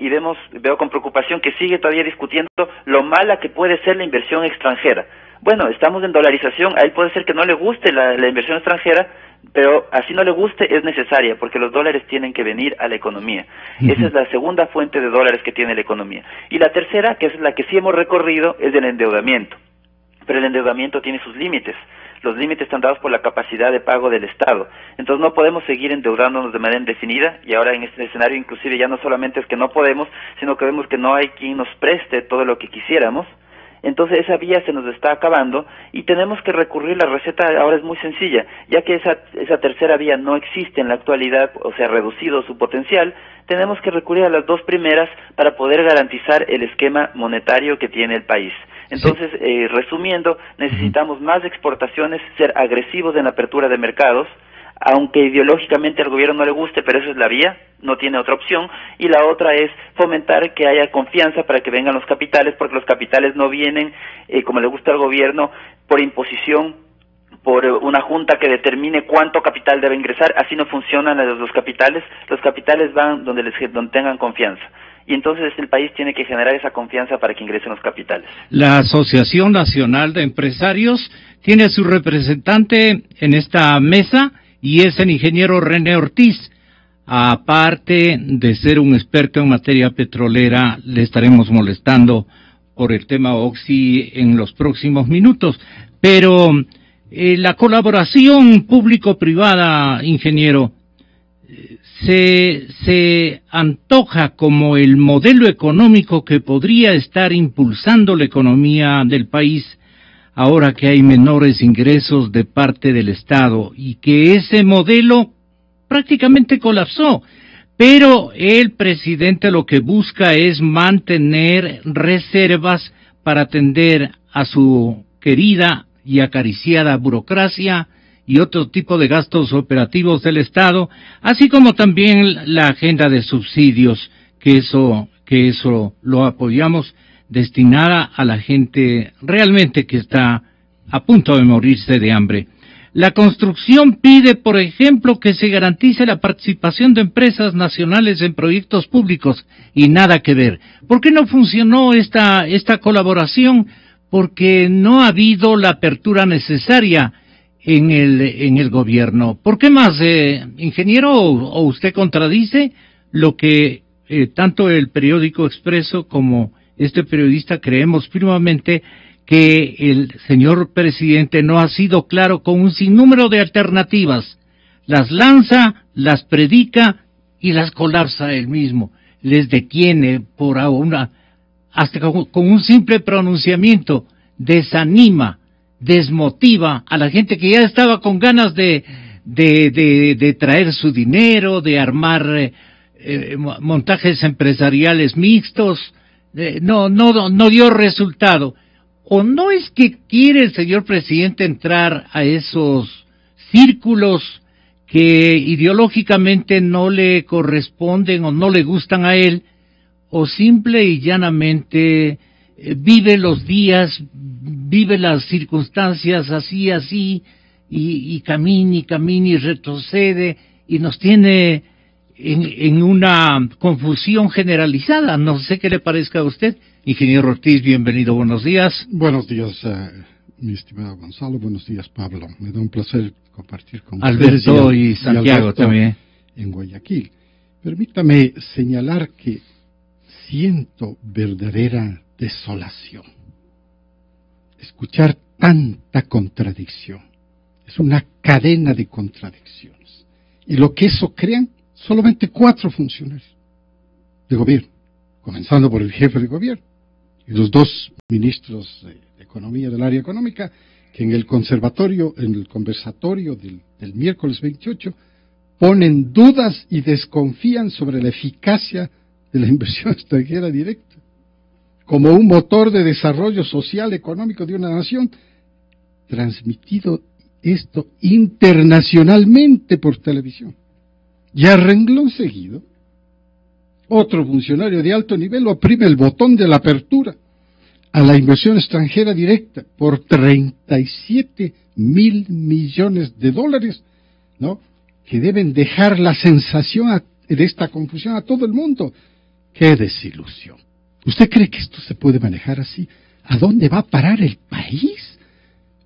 Speaker 4: veo con preocupación que sigue todavía discutiendo lo mala que puede ser la inversión extranjera. Bueno, estamos en dolarización, a él puede ser que no le guste la inversión extranjera, pero así no le guste, es necesaria, porque los dólares tienen que venir a la economía. Esa es la segunda fuente de dólares que tiene la economía. Y la tercera, que es la que sí hemos recorrido, es el endeudamiento. Pero el endeudamiento tiene sus límites. Los límites están dados por la capacidad de pago del Estado. Entonces no podemos seguir endeudándonos de manera indefinida, y ahora en este escenario inclusive ya no solamente es que no podemos, sino que vemos que no hay quien nos preste todo lo que quisiéramos. Entonces esa vía se nos está acabando, y tenemos que recurrir. La receta ahora es muy sencilla, ya que esa tercera vía no existe en la actualidad, o sea, reducido su potencial. Tenemos que recurrir a las dos primeras para poder garantizar el esquema monetario que tiene el país. Entonces, resumiendo, necesitamos más exportaciones, ser agresivos en la apertura de mercados, aunque ideológicamente al gobierno no le guste, pero esa es la vía, no tiene otra opción. Y la otra es fomentar que haya confianza para que vengan los capitales, porque los capitales no vienen, como le gusta al gobierno, por imposición, por una junta que determine cuánto capital debe ingresar. Así no funcionan los capitales van donde tengan confianza. Y entonces el país tiene que generar esa confianza para que ingresen los capitales.
Speaker 2: La Asociación Nacional de Empresarios tiene su representante en esta mesa y es el ingeniero René Ortiz. Aparte de ser un experto en materia petrolera, le estaremos molestando por el tema Oxy en los próximos minutos. Pero la colaboración público-privada, ingeniero, se antoja como el modelo económico que podría estar impulsando la economía del país ahora que hay menores ingresos de parte del Estado y que ese modelo prácticamente colapsó. Pero el presidente lo que busca es mantener reservas para atender a su querida y acariciada burocracia y otro tipo de gastos operativos del Estado, así como también la agenda de subsidios, que eso lo apoyamos, destinada a la gente realmente que está a punto de morirse de hambre. La construcción pide, por ejemplo, que se garantice la participación de empresas nacionales en proyectos públicos, y nada que ver. ¿Por qué no funcionó esta colaboración? Porque no ha habido la apertura necesaria en el gobierno. ¿Por qué más, ingeniero, o usted contradice lo que tanto el periódico Expreso como este periodista creemos firmemente, que el señor presidente no ha sido claro con un sinnúmero de alternativas? Las lanza, las predica y las colapsa él mismo. Les detiene hasta con un simple pronunciamiento, desanima, desmotiva a la gente que ya estaba con ganas de traer su dinero, de armar montajes empresariales mixtos. No dio resultado. ¿O no es que quiere el señor presidente entrar a esos círculos que ideológicamente no le corresponden o no le gustan a él, o simple y llanamente vive los días, vive las circunstancias así, y camina y retrocede, y nos tiene en una confusión generalizada? No sé qué le parezca a usted. Ingeniero Ortiz, bienvenido, buenos días.
Speaker 6: Buenos días, mi estimado Gonzalo, buenos días, Pablo. Me da un placer compartir con
Speaker 2: Alberto
Speaker 6: ustedes
Speaker 2: y Santiago
Speaker 6: Alberto
Speaker 2: también.
Speaker 6: En Guayaquil. Permítame señalar que siento verdadera desolación. Escuchar tanta contradicción. Es una cadena de contradicciones. Y lo que eso crean, solamente 4 funcionarios de gobierno, comenzando por el jefe de gobierno y los 2 ministros de Economía del área económica, que en el conversatorio del miércoles 28 ponen dudas y desconfían sobre la eficacia de la inversión extranjera directa como un motor de desarrollo social económico de una nación, transmitido esto internacionalmente por televisión. Y a renglón seguido, otro funcionario de alto nivel oprime el botón de la apertura a la inversión extranjera directa por 37,000 millones de dólares, ¿no?, que deben dejar la sensación de esta confusión a todo el mundo. ¡Qué desilusión! ¿Usted cree que esto se puede manejar así? ¿A dónde va a parar el país?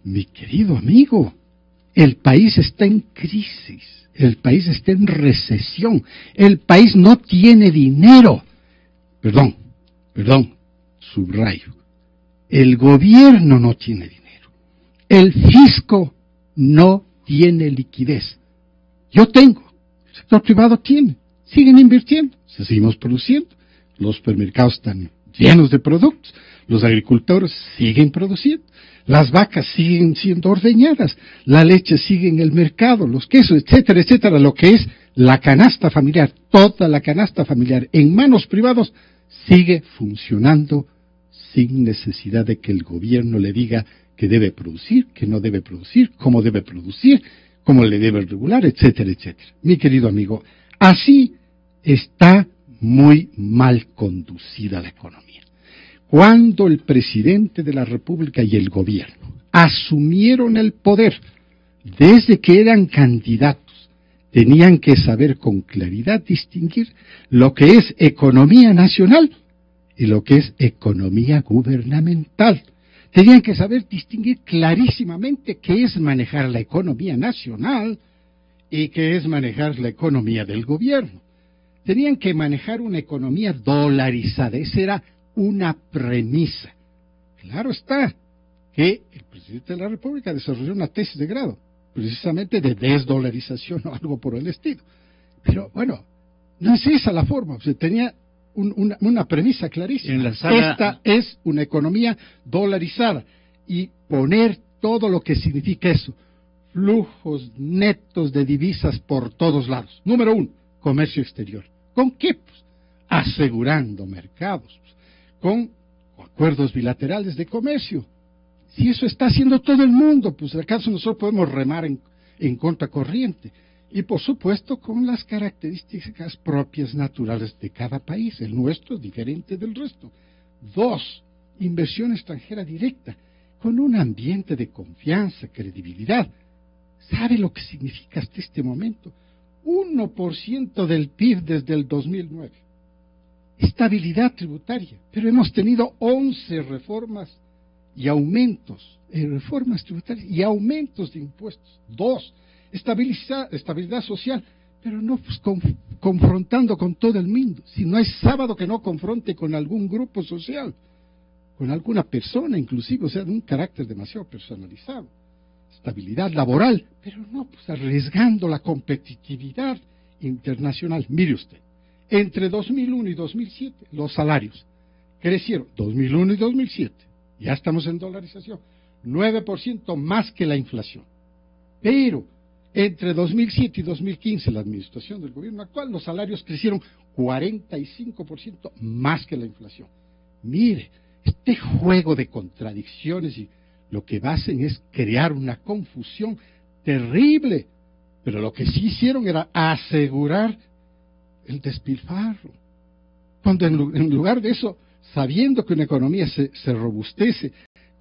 Speaker 6: Mi querido amigo, el país está en crisis, el país está en recesión, el país no tiene dinero. Perdón, subrayo. El gobierno no tiene dinero, el fisco no tiene liquidez. Yo tengo, el sector privado tiene, siguen invirtiendo, seguimos produciendo, los supermercados están llenos de productos, los agricultores siguen produciendo, las vacas siguen siendo ordeñadas, la leche sigue en el mercado, los quesos, etcétera, etcétera, lo que es la canasta familiar, toda la canasta familiar en manos privadas sigue funcionando sin necesidad de que el gobierno le diga que debe producir, que no debe producir, cómo debe producir, cómo le debe regular, etcétera, etcétera. Mi querido amigo, así está muy mal conducida la economía. Cuando el presidente de la República y el gobierno asumieron el poder, desde que eran candidatos, tenían que saber con claridad distinguir lo que es economía nacional y lo que es economía gubernamental. Tenían que saber distinguir clarísimamente qué es manejar la economía nacional y qué es manejar la economía del gobierno. Tenían que manejar una economía dolarizada, esa era una premisa. Claro está que el presidente de la República desarrolló una tesis de grado, precisamente de desdolarización o algo por el estilo. Pero bueno, no es esa la forma, se tenía una premisa clarísima. Esta es una economía dolarizada y poner todo lo que significa eso, flujos netos de divisas por todos lados. Número 1, comercio exterior. ¿Con qué? Pues, asegurando mercados, pues, con acuerdos bilaterales de comercio. Si eso está haciendo todo el mundo, pues acaso nosotros podemos remar en contracorriente. Y por supuesto con las características propias naturales de cada país. El nuestro es diferente del resto. 2, inversión extranjera directa, con un ambiente de confianza, credibilidad. ¿Sabe lo que significa hasta este momento? 1% del PIB desde el 2009. Estabilidad tributaria, pero hemos tenido 11 reformas y aumentos, reformas tributarias y aumentos de impuestos. 2, estabilidad social, pero no pues, confrontando con todo el mundo. Si no hay sábado que no confronte con algún grupo social, con alguna persona inclusive, o sea, de un carácter demasiado personalizado. Estabilidad laboral, pero no pues arriesgando la competitividad internacional. Mire usted, entre 2001 y 2007 los salarios crecieron, 2001 y 2007, ya estamos en dolarización, 9% más que la inflación. Pero entre 2007 y 2015, la administración del gobierno actual, los salarios crecieron 45% más que la inflación. Mire, este juego de contradicciones y lo que hacen es crear una confusión terrible, pero lo que sí hicieron era asegurar el despilfarro. Cuando en lugar de eso, sabiendo que una economía se robustece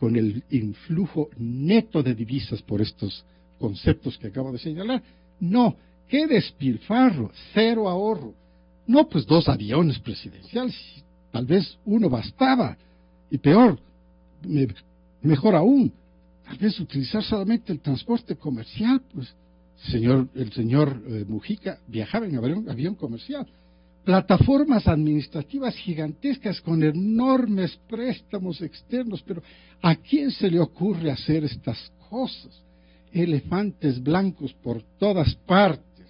Speaker 6: con el influjo neto de divisas por estos conceptos que acabo de señalar, no, qué despilfarro, cero ahorro. No, pues 2 aviones presidenciales, tal vez 1 bastaba, y peor, mejor aún, tal vez utilizar solamente el transporte comercial, pues el señor Mujica viajaba en avión comercial. Plataformas administrativas gigantescas con enormes préstamos externos, pero ¿a quién se le ocurre hacer estas cosas? Elefantes blancos por todas partes.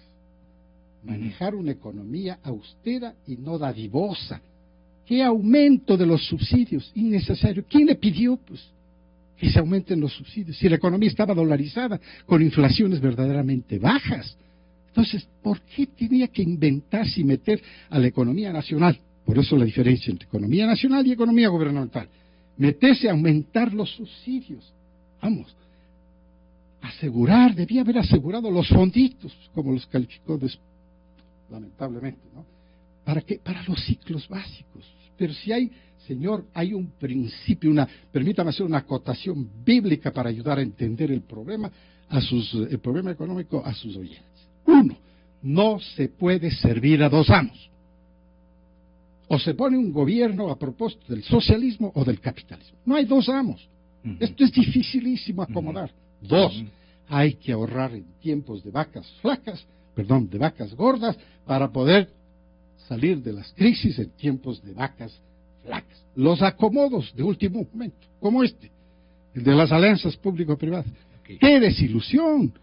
Speaker 6: Manejar una economía austera y no dadivosa. ¿Qué aumento de los subsidios? Innecesario. ¿Quién le pidió, pues, que se aumenten los subsidios? Si la economía estaba dolarizada, con inflaciones verdaderamente bajas. Entonces, ¿por qué tenía que inventarse y meter a la economía nacional? Por eso la diferencia entre economía nacional y economía gubernamental. Meterse a aumentar los subsidios. Vamos, debía haber asegurado los fonditos, como los calificó lamentablemente, ¿no? ¿Para qué? Para los ciclos básicos. Pero si hay, señor, hay un principio, permítame hacer una acotación bíblica para ayudar a entender el problema económico a sus oyentes. 1, no se puede servir a 2 amos. O se pone un gobierno a propósito del socialismo o del capitalismo. No hay 2 amos. Esto es dificilísimo acomodar. 2, hay que ahorrar en tiempos de vacas gordas para poder salir de las crisis en tiempos de vacas flacas. Los acomodos de último momento, como el de las alianzas público-privadas. Okay. ¡Qué desilusión!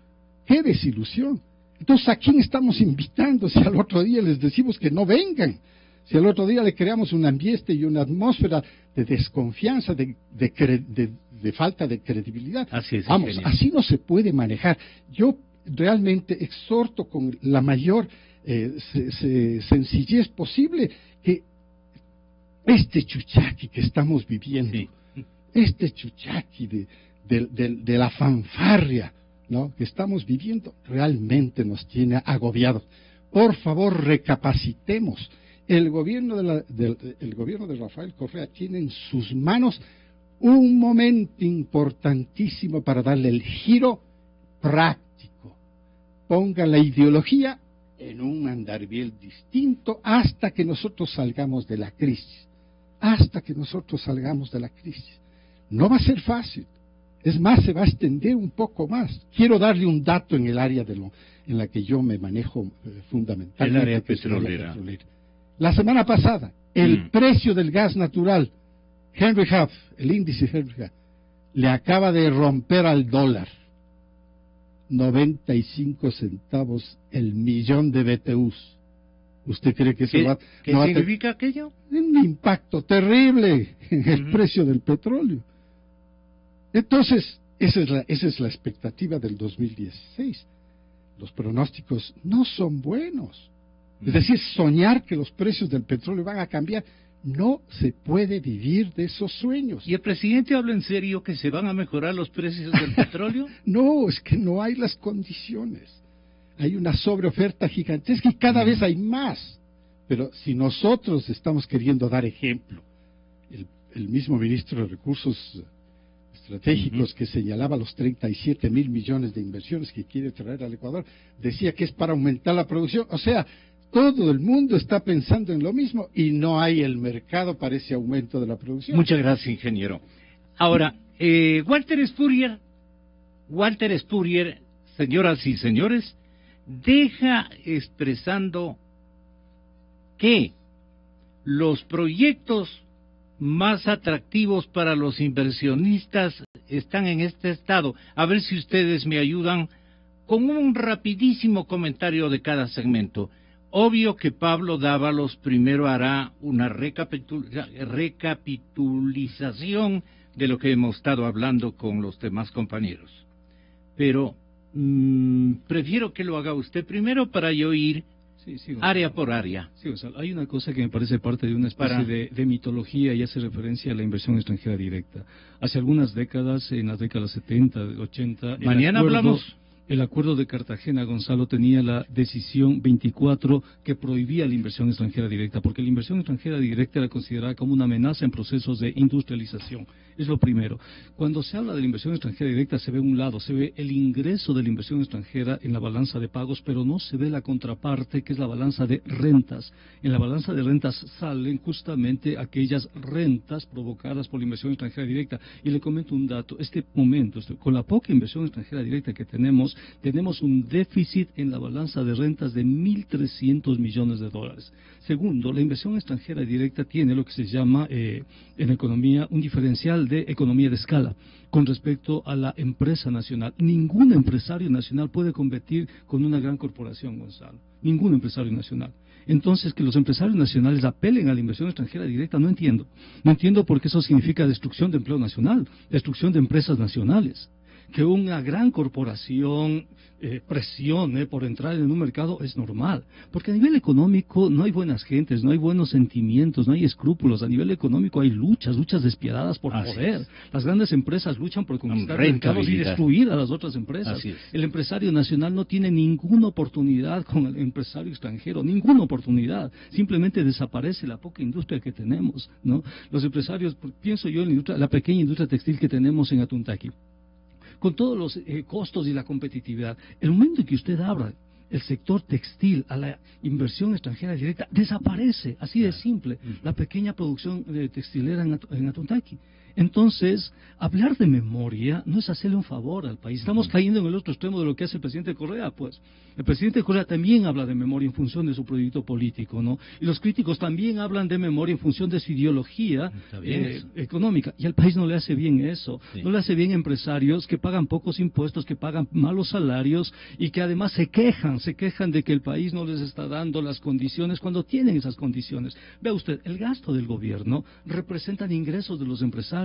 Speaker 6: ¡Qué desilusión! Entonces, ¿a quién estamos invitando si al otro día les decimos que no vengan? Si al otro día le creamos un ambiente y una atmósfera de desconfianza, de falta de credibilidad. Vamos, así no se puede manejar. Yo realmente exhorto con la mayor sencillez posible que este chuchaqui que estamos viviendo, este chuchaqui de la fanfarria, ¿no?, que estamos viviendo realmente nos tiene agobiados. Por favor, recapacitemos. El gobierno de Rafael Correa tiene en sus manos un momento importantísimo para darle el giro práctico. Ponga la ideología en un andarivel distinto hasta que nosotros salgamos de la crisis. Hasta que nosotros salgamos de la crisis. No va a ser fácil. Es más, se va a extender un poco más. Quiero darle un dato en el área en la que yo me manejo fundamentalmente.
Speaker 2: El área petrolera.
Speaker 6: La semana pasada, el precio del gas natural, Henry Hub, el índice Henry Hub, le acaba de romper al dólar 95 centavos el millón de BTUs. ¿Usted cree que eso
Speaker 2: ¿Qué significa aquello?
Speaker 6: Un impacto terrible en el precio del petróleo. Entonces, esa es la expectativa del 2016. Los pronósticos no son buenos. Es decir, soñar que los precios del petróleo van a cambiar, no se puede vivir de esos sueños.
Speaker 2: ¿Y el presidente habla en serio que se van a mejorar los precios del petróleo?
Speaker 6: No, es que no hay las condiciones. Hay una sobreoferta gigantesca y cada vez hay más. Pero si nosotros estamos queriendo dar ejemplo, el mismo ministro de Recursos Estratégicos que señalaba los 37,000 millones de inversiones que quiere traer al Ecuador, decía que es para aumentar la producción. O sea, todo el mundo está pensando en lo mismo y no hay el mercado para ese aumento de la producción.
Speaker 2: Muchas gracias, ingeniero. Ahora, Walter Spurrier, señoras y señores, deja expresando que los proyectos más atractivos para los inversionistas están en este estado. A ver si ustedes me ayudan con un rapidísimo comentario de cada segmento. Obvio que Pablo Dávalos primero hará una recapitulización de lo que hemos estado hablando con los demás compañeros. Pero prefiero que lo haga usted primero para yo ir área por área.
Speaker 3: Sí, Gonzalo, hay una cosa que me parece parte de una especie de mitología y hace referencia a la inversión extranjera directa. Hace algunas décadas, en las décadas 70, 80...
Speaker 2: Mañana hablamos...
Speaker 3: El acuerdo de Cartagena, Gonzalo, tenía la decisión 24 que prohibía la inversión extranjera directa, porque la inversión extranjera directa era considerada como una amenaza en procesos de industrialización. Es lo primero. Cuando se habla de la inversión extranjera directa se ve un lado, se ve el ingreso de la inversión extranjera en la balanza de pagos, pero no se ve la contraparte, que es la balanza de rentas. En la balanza de rentas salen justamente aquellas rentas provocadas por la inversión extranjera directa. Y le comento un dato. Con la poca inversión extranjera directa que tenemos un déficit en la balanza de rentas de 1.300 millones de dólares. Segundo, la inversión extranjera directa tiene lo que se llama en economía un diferencial de economía de escala con respecto a la empresa nacional. Ningún empresario nacional puede competir con una gran corporación, Gonzalo. Ningún empresario nacional. Entonces, que los empresarios nacionales apelen a la inversión extranjera directa, no entiendo. No entiendo porque eso significa destrucción de empleo nacional, destrucción de empresas nacionales. Que una gran corporación presione por entrar en un mercado es normal, porque a nivel económico no hay buenas gentes, no hay buenos sentimientos, no hay escrúpulos. A nivel económico hay luchas despiadadas por poder. Las grandes empresas luchan por conquistar mercados y destruir a las otras empresas. El empresario nacional no tiene ninguna oportunidad con el empresario extranjero, ninguna oportunidad. Simplemente desaparece la poca industria que tenemos, ¿no? Los empresarios, pienso yo en la pequeña industria textil que tenemos en Atuntaqui, con todos los costos y la competitividad. El momento en que usted abra el sector textil a la inversión extranjera directa, desaparece, así de simple, la pequeña producción textilera en Atuntaqui. Entonces, hablar de memoria no es hacerle un favor al país. Estamos cayendo en el otro extremo de lo que hace el presidente Correa, pues. El presidente Correa también habla de memoria en función de su proyecto político, ¿no? Y los críticos también hablan de memoria en función de su ideología económica. Y al país no le hace bien eso. Sí. No le hace bien empresarios que pagan pocos impuestos, que pagan malos salarios y que además se quejan de que el país no les está dando las condiciones cuando tienen esas condiciones. Vea usted, el gasto del gobierno representan ingresos de los empresarios.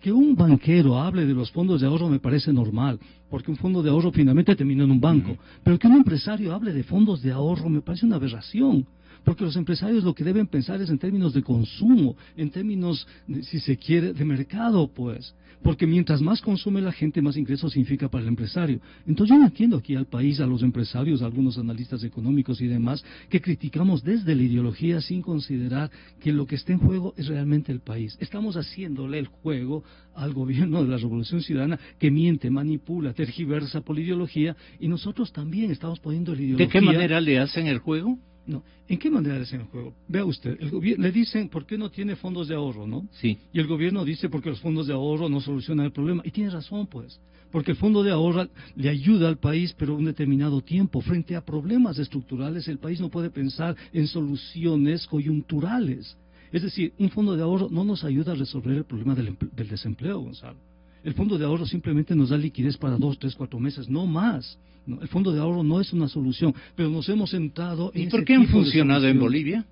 Speaker 3: Que un banquero hable de los fondos de ahorro me parece normal, porque un fondo de ahorro finalmente termina en un banco. Pero que un empresario hable de fondos de ahorro me parece una aberración, porque los empresarios lo que deben pensar es en términos de consumo, en términos, si se quiere, de mercado, pues. Porque mientras más consume la gente, más ingresos significa para el empresario. Entonces yo no entiendo aquí al país, a los empresarios, a algunos analistas económicos y demás, que criticamos desde la ideología sin considerar que lo que está en juego es realmente el país. Estamos haciéndole el juego al gobierno de la Revolución Ciudadana, que miente, manipula, tergiversa por la ideología, y nosotros también estamos poniendo la ideología.
Speaker 2: ¿De qué manera le hacen el juego?
Speaker 3: No, ¿en qué manera le hacen el juego? Vea usted, le dicen, ¿por qué no tiene fondos de ahorro, no?
Speaker 2: Sí.
Speaker 3: Y el gobierno dice, porque los fondos de ahorro no solucionan el problema. Y tiene razón, pues. Porque el fondo de ahorro le ayuda al país, pero un determinado tiempo. Frente a problemas estructurales, el país no puede pensar en soluciones coyunturales. Es decir, un fondo de ahorro no nos ayuda a resolver el problema del desempleo, Gonzalo. El fondo de ahorro simplemente nos da liquidez para 2, 3, 4 meses, no más. No, el fondo de ahorro no es una solución, pero nos hemos centrado en...
Speaker 2: ¿Y por qué han funcionado en Bolivia?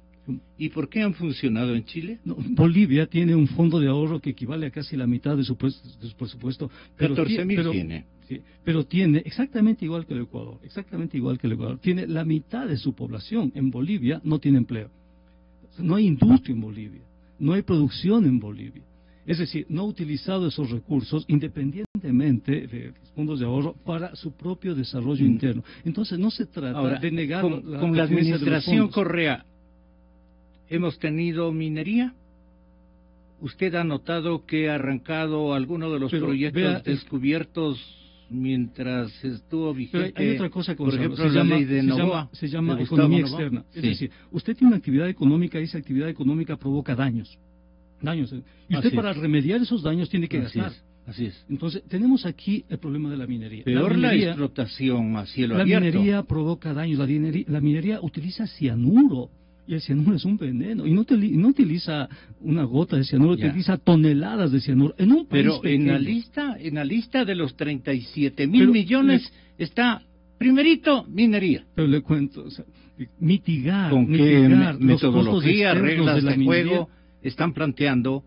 Speaker 2: ¿Y por qué han funcionado en Chile?
Speaker 3: No, Bolivia tiene un fondo de ahorro que equivale a casi la mitad de su presupuesto.
Speaker 2: 14.000 tiene.
Speaker 3: Sí, pero tiene exactamente igual que el Ecuador, tiene la mitad de su población en Bolivia no tiene empleo. No hay industria en Bolivia, no hay producción en Bolivia. Es decir, no ha utilizado esos recursos independientemente de los fondos de ahorro para su propio desarrollo interno. Entonces no se trata de negar
Speaker 2: con la administración Correa, ¿hemos tenido minería? ¿Usted ha notado que ha arrancado alguno de los proyectos descubiertos mientras estuvo vigente?
Speaker 3: Pero hay otra cosa,
Speaker 2: por ejemplo, la ley de Novoa.
Speaker 3: Se llama economía externa. Es decir, usted tiene una actividad económica y esa actividad económica provoca daños. Y usted para remediar esos daños tiene que gastar.
Speaker 2: Así es.
Speaker 3: Entonces, tenemos aquí el problema de la minería.
Speaker 2: Peor la explotación a cielo abierto.
Speaker 3: La minería provoca daños. La minería utiliza cianuro. Y el cianuro es un veneno. Y no utiliza una gota de cianuro, utiliza toneladas de cianuro. En un país
Speaker 2: Pero
Speaker 3: pequeño.
Speaker 2: en la lista de los 37.000 millones está, primerito, minería.
Speaker 3: Pero le cuento, o sea, mitigar.
Speaker 2: ¿Con qué metodología, reglas
Speaker 3: de
Speaker 2: juego están planteando?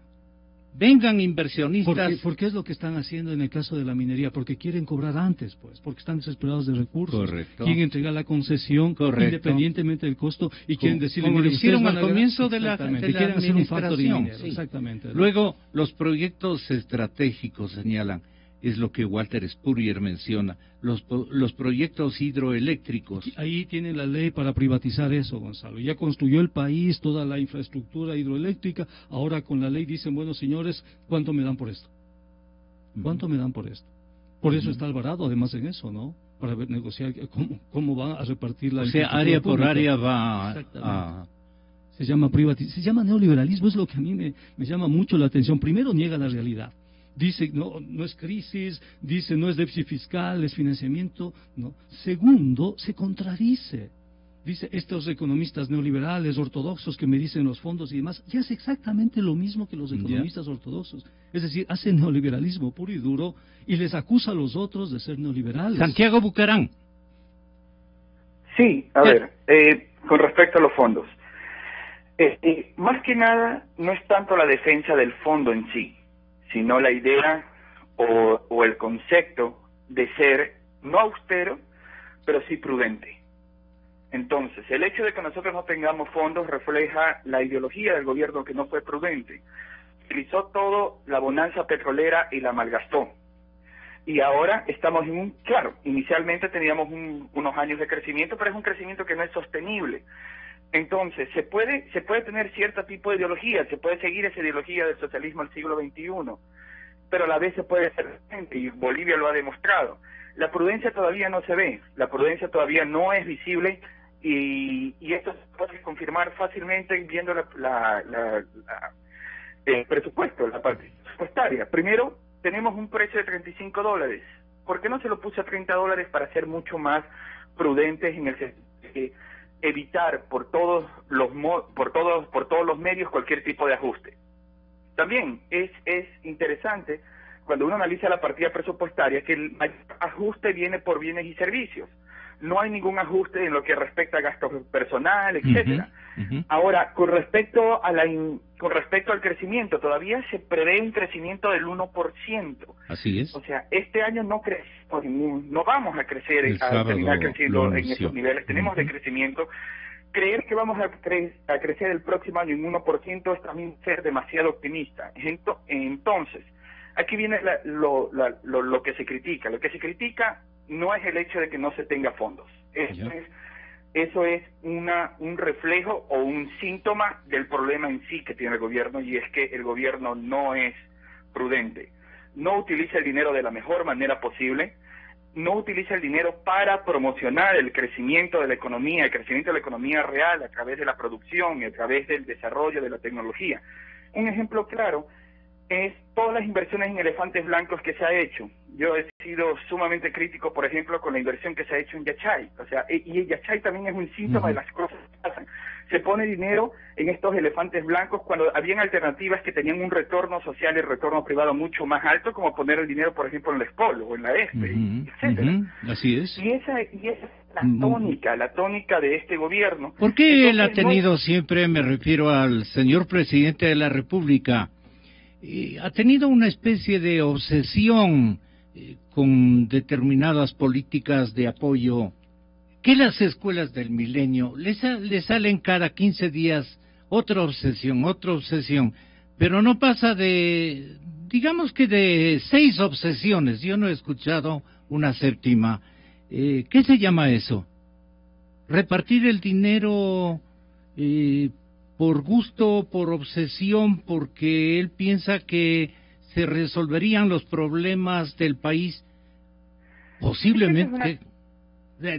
Speaker 2: Vengan inversionistas.
Speaker 3: Porque es lo que están haciendo en el caso de la minería, porque quieren cobrar antes, pues, porque están desesperados de recursos.
Speaker 2: Correcto.
Speaker 3: Quieren entregar la concesión independientemente del costo y quieren decir,
Speaker 2: como lo hicieron al comienzo de la
Speaker 3: quieren hacer un factor de dinero.
Speaker 2: Sí.
Speaker 3: Exactamente.
Speaker 2: Luego, los proyectos estratégicos señalan, es lo que Walter Spurrier menciona, los proyectos hidroeléctricos.
Speaker 3: Ahí tiene la ley para privatizar eso, Gonzalo. Ya construyó el país toda la infraestructura hidroeléctrica, ahora con la ley dicen, bueno, señores, ¿cuánto me dan por esto? ¿Cuánto me dan por esto? Por eso está Alvarado, además, en eso, ¿no? Para negociar cómo van a repartir la infraestructura
Speaker 2: área por
Speaker 3: pública.
Speaker 2: área va a...
Speaker 3: Se llama privatización, se llama neoliberalismo, es lo que a mí me llama mucho la atención. Primero, niega la realidad. Dice, no es crisis, dice, no es déficit fiscal, es financiamiento. No. Segundo, se contradice. Dice, estos economistas neoliberales, ortodoxos que me dicen los fondos y demás, ya es exactamente lo mismo que los economistas ortodoxos. Es decir, hace neoliberalismo puro y duro y les acusa a los otros de ser neoliberales.
Speaker 2: Santiago Bucarán.
Speaker 1: Sí, a ver, con respecto a los fondos. Más que nada, no es tanto la defensa del fondo en sí, sino la idea o el concepto de ser no austero, pero sí prudente. Entonces, el hecho de que nosotros no tengamos fondos refleja la ideología del gobierno que no fue prudente. Utilizó todo la bonanza petrolera y la malgastó. Y ahora estamos claro, inicialmente teníamos unos años de crecimiento, pero es un crecimiento que no es sostenible. Entonces, se puede tener cierto tipo de ideología, se puede seguir esa ideología del socialismo del siglo XXI, pero a la vez se puede ser prudente, y Bolivia lo ha demostrado. La prudencia todavía no se ve, la prudencia todavía no es visible, y esto se puede confirmar fácilmente viendo el presupuesto, la parte presupuestaria. Primero, tenemos un precio de $35. ¿Por qué no se lo puse a $30 para ser mucho más prudentes en el sentido de evitar por todos los medios cualquier tipo de ajuste? También es interesante cuando uno analiza la partida presupuestaria que el mayor ajuste viene por bienes y servicios. No hay ningún ajuste en lo que respecta a gastos personal, etcétera. Ahora, con respecto al crecimiento, todavía se prevé un crecimiento del 1%.
Speaker 2: Así es.
Speaker 1: O sea, este año no crecemos, no vamos a crecer, a terminar creciendo en esos niveles. Tenemos de crecimiento, creer que vamos a crecer el próximo año en 1% es también ser demasiado optimista. Entonces, aquí viene lo que se critica. Lo que se critica no es el hecho de que no se tenga fondos. Eso es un reflejo o un síntoma del problema en sí que tiene el gobierno, y es que el gobierno no es prudente. No utiliza el dinero de la mejor manera posible, no utiliza el dinero para promocionar el crecimiento de la economía, el crecimiento de la economía real a través de la producción y a través del desarrollo de la tecnología. Un ejemplo claro es todas las inversiones en elefantes blancos que se ha hecho. Yo he sido sumamente crítico, por ejemplo, con la inversión que se ha hecho en Yachay. O sea, y Yachay también es un síntoma de las cosas que pasan. Se pone dinero en estos elefantes blancos cuando habían alternativas que tenían un retorno social y retorno privado mucho más alto, como poner el dinero, por ejemplo, en la ESPOL o en la ESPE, etcétera.
Speaker 2: Así es.
Speaker 1: Y esa es la tónica de este gobierno.
Speaker 2: ¿Por qué él ha tenido siempre, me refiero al señor presidente de la República, ha tenido una especie de obsesión con determinadas políticas de apoyo, que las escuelas del milenio le salen cada 15 días otra obsesión, pero no pasa de, digamos que de 6 obsesiones? Yo no he escuchado una séptima. ¿Qué se llama eso? ¿Repartir el dinero por gusto, por obsesión, porque él piensa que se resolverían los problemas del país? Posiblemente.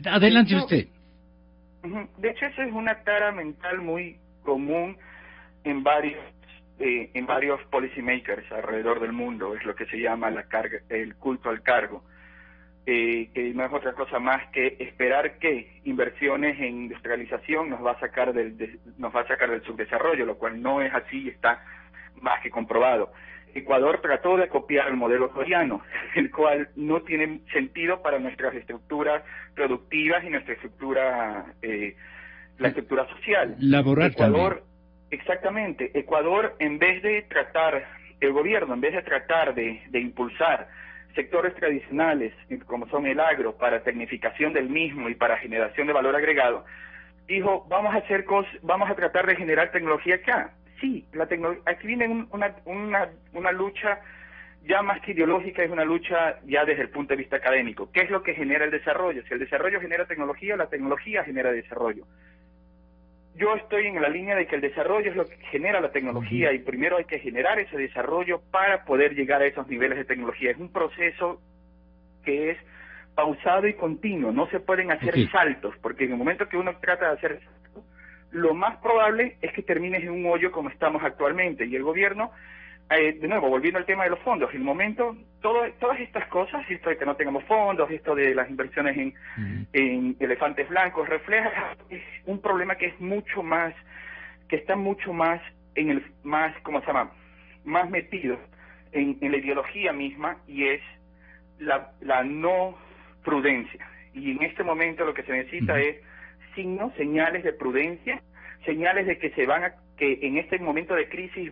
Speaker 2: Adelante usted.
Speaker 1: De hecho, eso es una tara mental muy común en varios policymakers alrededor del mundo. Es lo que se llama el culto al cargo. Que no es otra cosa más que esperar que inversiones en industrialización nos va a sacar del subdesarrollo, lo cual no es así y está más que comprobado. Ecuador trató de copiar el modelo coreano, el cual no tiene sentido para nuestras estructuras productivas y nuestra estructura, la estructura social.
Speaker 2: Laboral
Speaker 1: Ecuador,
Speaker 2: también.
Speaker 1: Exactamente. Ecuador, el gobierno, en vez de tratar de impulsar sectores tradicionales, como son el agro, para tecnificación del mismo y para generación de valor agregado, dijo, vamos a tratar de generar tecnología acá. Sí, aquí viene una lucha ya más que ideológica, es una lucha ya desde el punto de vista académico. ¿Qué es lo que genera el desarrollo? Si el desarrollo genera tecnología, la tecnología genera desarrollo. Yo estoy en la línea de que el desarrollo es lo que genera la tecnología, y primero hay que generar ese desarrollo para poder llegar a esos niveles de tecnología. Es un proceso que es pausado y continuo, no se pueden hacer saltos, porque en el momento que uno trata de hacer saltos, lo más probable es que termines en un hoyo como estamos actualmente. Y el gobierno, de nuevo, volviendo al tema de los fondos, en el momento, todas estas cosas, esto de que no tengamos fondos, esto de las inversiones en elefantes blancos, refleja un problema que es mucho más, que está mucho más más metido en la ideología misma, y es la no prudencia. Y en este momento lo que se necesita es signos, señales de prudencia, señales de que que en este momento de crisis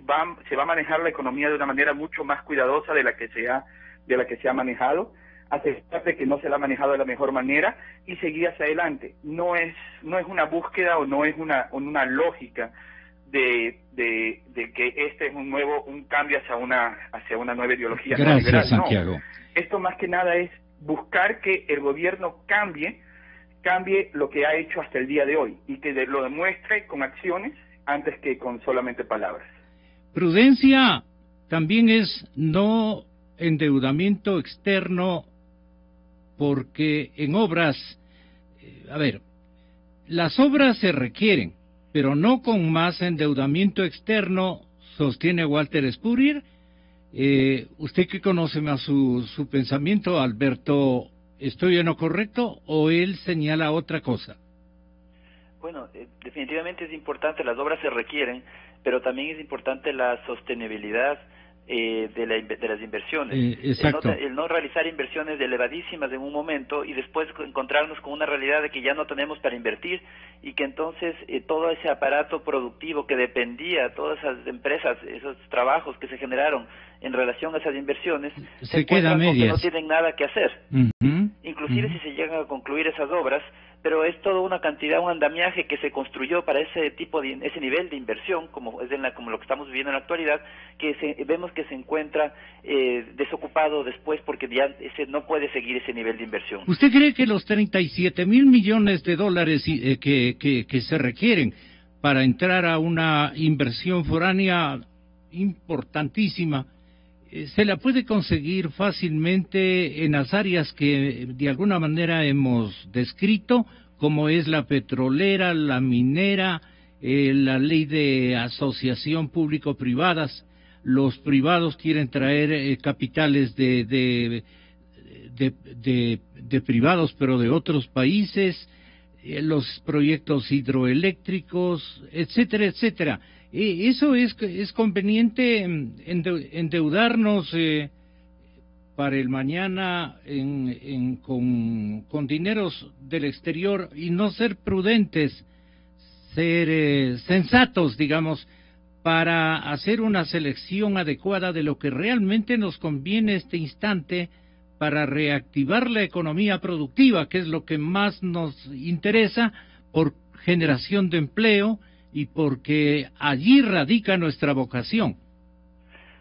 Speaker 1: se va a manejar la economía de una manera mucho más cuidadosa de la que se ha manejado, aceptar de que no se la ha manejado de la mejor manera y seguir hacia adelante. No es una búsqueda o no es una lógica de que este es un cambio hacia una nueva ideología.
Speaker 2: Gracias,
Speaker 1: liberal.
Speaker 2: Santiago.
Speaker 1: No. Esto más que nada es buscar que el gobierno cambie lo que ha hecho hasta el día de hoy, y que lo demuestre con acciones antes que con solamente palabras.
Speaker 2: Prudencia también es no endeudamiento externo, porque en obras, las obras se requieren, pero no con más endeudamiento externo, sostiene Walter Spurrier. Usted que conoce más su pensamiento, Alberto, ¿estoy en lo correcto o él señala otra cosa?
Speaker 4: Bueno, definitivamente es importante, las obras se requieren, pero también es importante la sostenibilidad de las inversiones.
Speaker 2: Exacto.
Speaker 4: El no realizar inversiones elevadísimas en un momento y después encontrarnos con una realidad de que ya no tenemos para invertir, y que entonces todo ese aparato productivo que dependía, todas esas empresas, esos trabajos que se generaron en relación a esas inversiones,
Speaker 2: se queda a medias.
Speaker 4: que no tienen nada que hacer. inclusive si se llegan a concluir esas obras, pero es toda una cantidad, un andamiaje que se construyó para ese tipo de, ese nivel de inversión, como es como lo que estamos viviendo en la actualidad, que vemos que se encuentra desocupado después porque ya no puede seguir ese nivel de inversión.
Speaker 2: ¿Usted cree que los 37,000 millones de dólares que se requieren para entrar a una inversión foránea importantísima se la puede conseguir fácilmente en las áreas que de alguna manera hemos descrito, como es la petrolera, la minera, la ley de asociación público-privadas? Los privados quieren traer capitales de privados, pero de otros países, los proyectos hidroeléctricos, etcétera, etcétera. Eso es conveniente endeudarnos para el mañana con dineros del exterior y no ser prudentes, ser sensatos, digamos, para hacer una selección adecuada de lo que realmente nos conviene este instante para reactivar la economía productiva, que es lo que más nos interesa por generación de empleo y porque allí radica nuestra vocación.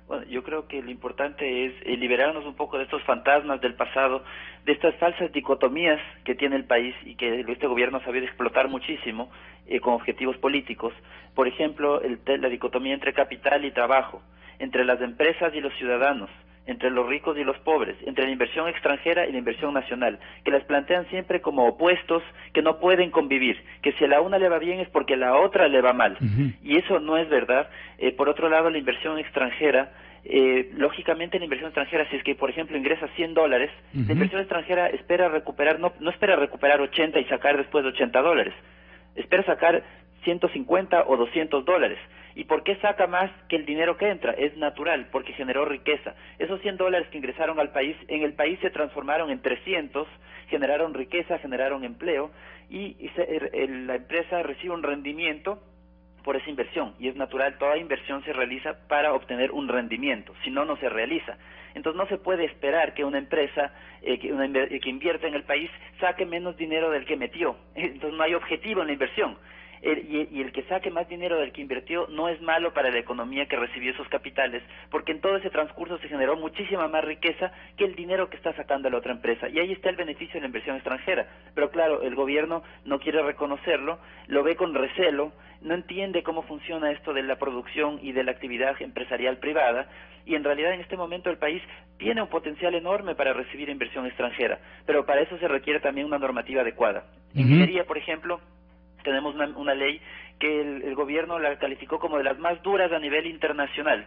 Speaker 4: Bueno, yo creo que lo importante es liberarnos un poco de estos fantasmas del pasado, de estas falsas dicotomías que tiene el país y que este gobierno ha sabido explotar muchísimo con objetivos políticos. Por ejemplo, la dicotomía entre capital y trabajo, entre las empresas y los ciudadanos, entre los ricos y los pobres, entre la inversión extranjera y la inversión nacional, que las plantean siempre como opuestos que no pueden convivir, que si a la una le va bien es porque a la otra le va mal. Y eso no es verdad. Por otro lado, la inversión extranjera, lógicamente la inversión extranjera, si es que por ejemplo ingresa $100, la inversión extranjera espera recuperar, no espera recuperar 80 y sacar después $80, espera sacar 150 o $200. ¿Y por qué saca más que el dinero que entra? Es natural, porque generó riqueza. Esos $100 que ingresaron al país, en el país se transformaron en 300, generaron riqueza, generaron empleo, y la empresa recibe un rendimiento por esa inversión, y es natural, toda inversión se realiza para obtener un rendimiento, si no, no se realiza. Entonces no se puede esperar que una empresa que invierta en el país saque menos dinero del que metió. Entonces no hay objetivo en la inversión. Y el que saque más dinero del que invirtió no es malo para la economía que recibió esos capitales, porque en todo ese transcurso se generó muchísima más riqueza que el dinero que está sacando la otra empresa, y ahí está el beneficio de la inversión extranjera. Pero claro, el gobierno no quiere reconocerlo, lo ve con recelo, no entiende cómo funciona esto de la producción y de la actividad empresarial privada, y en realidad en este momento el país tiene un potencial enorme para recibir inversión extranjera, pero para eso se requiere también una normativa adecuada. En minería, por ejemplo, tenemos una ley que el gobierno la calificó como de las más duras a nivel internacional.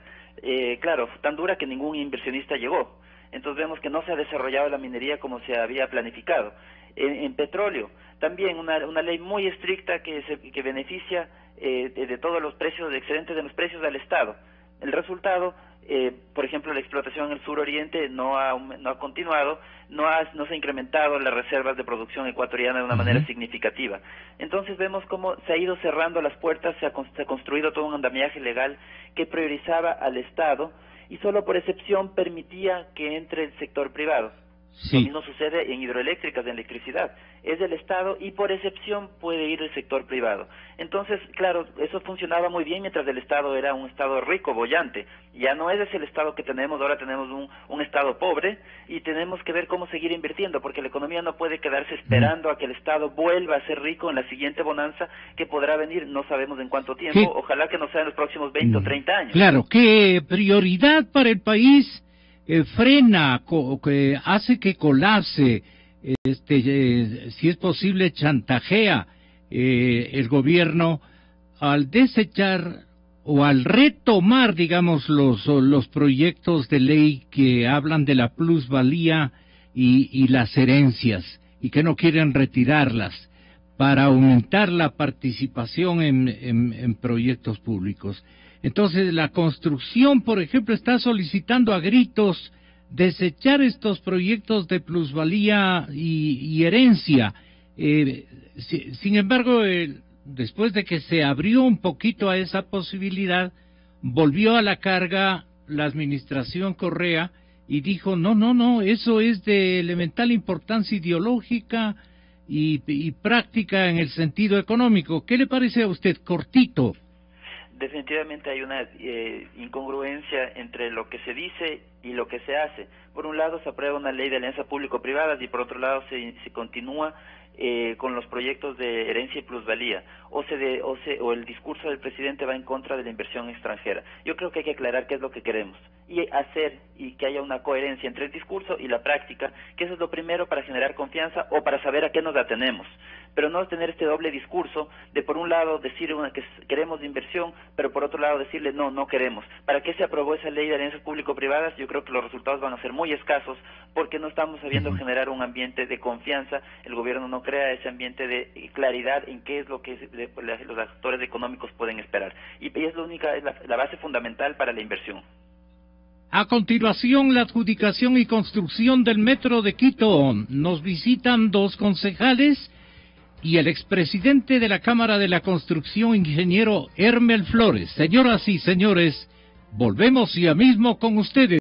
Speaker 4: Claro, tan dura que ningún inversionista llegó. Entonces vemos que no se ha desarrollado la minería como se había planificado. En petróleo, también una ley muy estricta que beneficia de todos los precios, de excedentes de los precios al Estado. El resultado, por ejemplo, la explotación en el suroriente no ha continuado, no se ha incrementado las reservas de producción ecuatoriana de una manera significativa. Entonces vemos cómo se ha ido cerrando las puertas, se ha construido todo un andamiaje legal que priorizaba al Estado y solo por excepción permitía que entre el sector privado. Sí. Lo mismo sucede en hidroeléctricas, en electricidad. Es del Estado y por excepción puede ir el sector privado. Entonces, claro, eso funcionaba muy bien mientras el Estado era un Estado rico, boyante. Ya no es ese el Estado que tenemos, ahora tenemos un Estado pobre y tenemos que ver cómo seguir invirtiendo, porque la economía no puede quedarse esperando a que el Estado vuelva a ser rico en la siguiente bonanza que podrá venir, no sabemos en cuánto tiempo, ojalá que no sea en los próximos 20 o 30 años.
Speaker 2: Claro, ¿qué prioridad para el país frena, que hace que colapse, si es posible chantajea el gobierno al desechar o al retomar, digamos, los proyectos de ley que hablan de la plusvalía y las herencias y que no quieren retirarlas para aumentar la participación en proyectos públicos? Entonces, la construcción, por ejemplo, está solicitando a gritos desechar estos proyectos de plusvalía y herencia. Sin embargo, después de que se abrió un poquito a esa posibilidad, volvió a la carga la administración Correa y dijo, no, eso es de elemental importancia ideológica y práctica en el sentido económico. ¿Qué le parece a usted, cortito?
Speaker 4: Definitivamente hay una incongruencia entre lo que se dice y lo que se hace. Por un lado se aprueba una ley de alianza público-privadas y por otro lado se continúa con los proyectos de herencia y plusvalía, o el discurso del presidente va en contra de la inversión extranjera. Yo creo que hay que aclarar qué es lo que queremos y hacer y que haya una coherencia entre el discurso y la práctica, que eso es lo primero para generar confianza o para saber a qué nos atenemos, pero no tener este doble discurso de por un lado decir que queremos inversión, pero por otro lado decirle no queremos. ¿Para qué se aprobó esa ley de alianzas público-privadas? Yo creo que los resultados van a ser muy escasos porque no estamos sabiendo generar un ambiente de confianza, el gobierno no crea ese ambiente de claridad en qué es lo que los actores económicos pueden esperar, y es la base fundamental para la inversión.
Speaker 2: A continuación, la adjudicación y construcción del metro de Quito. Nos visitan 2 concejales y el expresidente de la Cámara de la Construcción, ingeniero Hermel Flores. Señoras y señores, volvemos ya mismo con ustedes.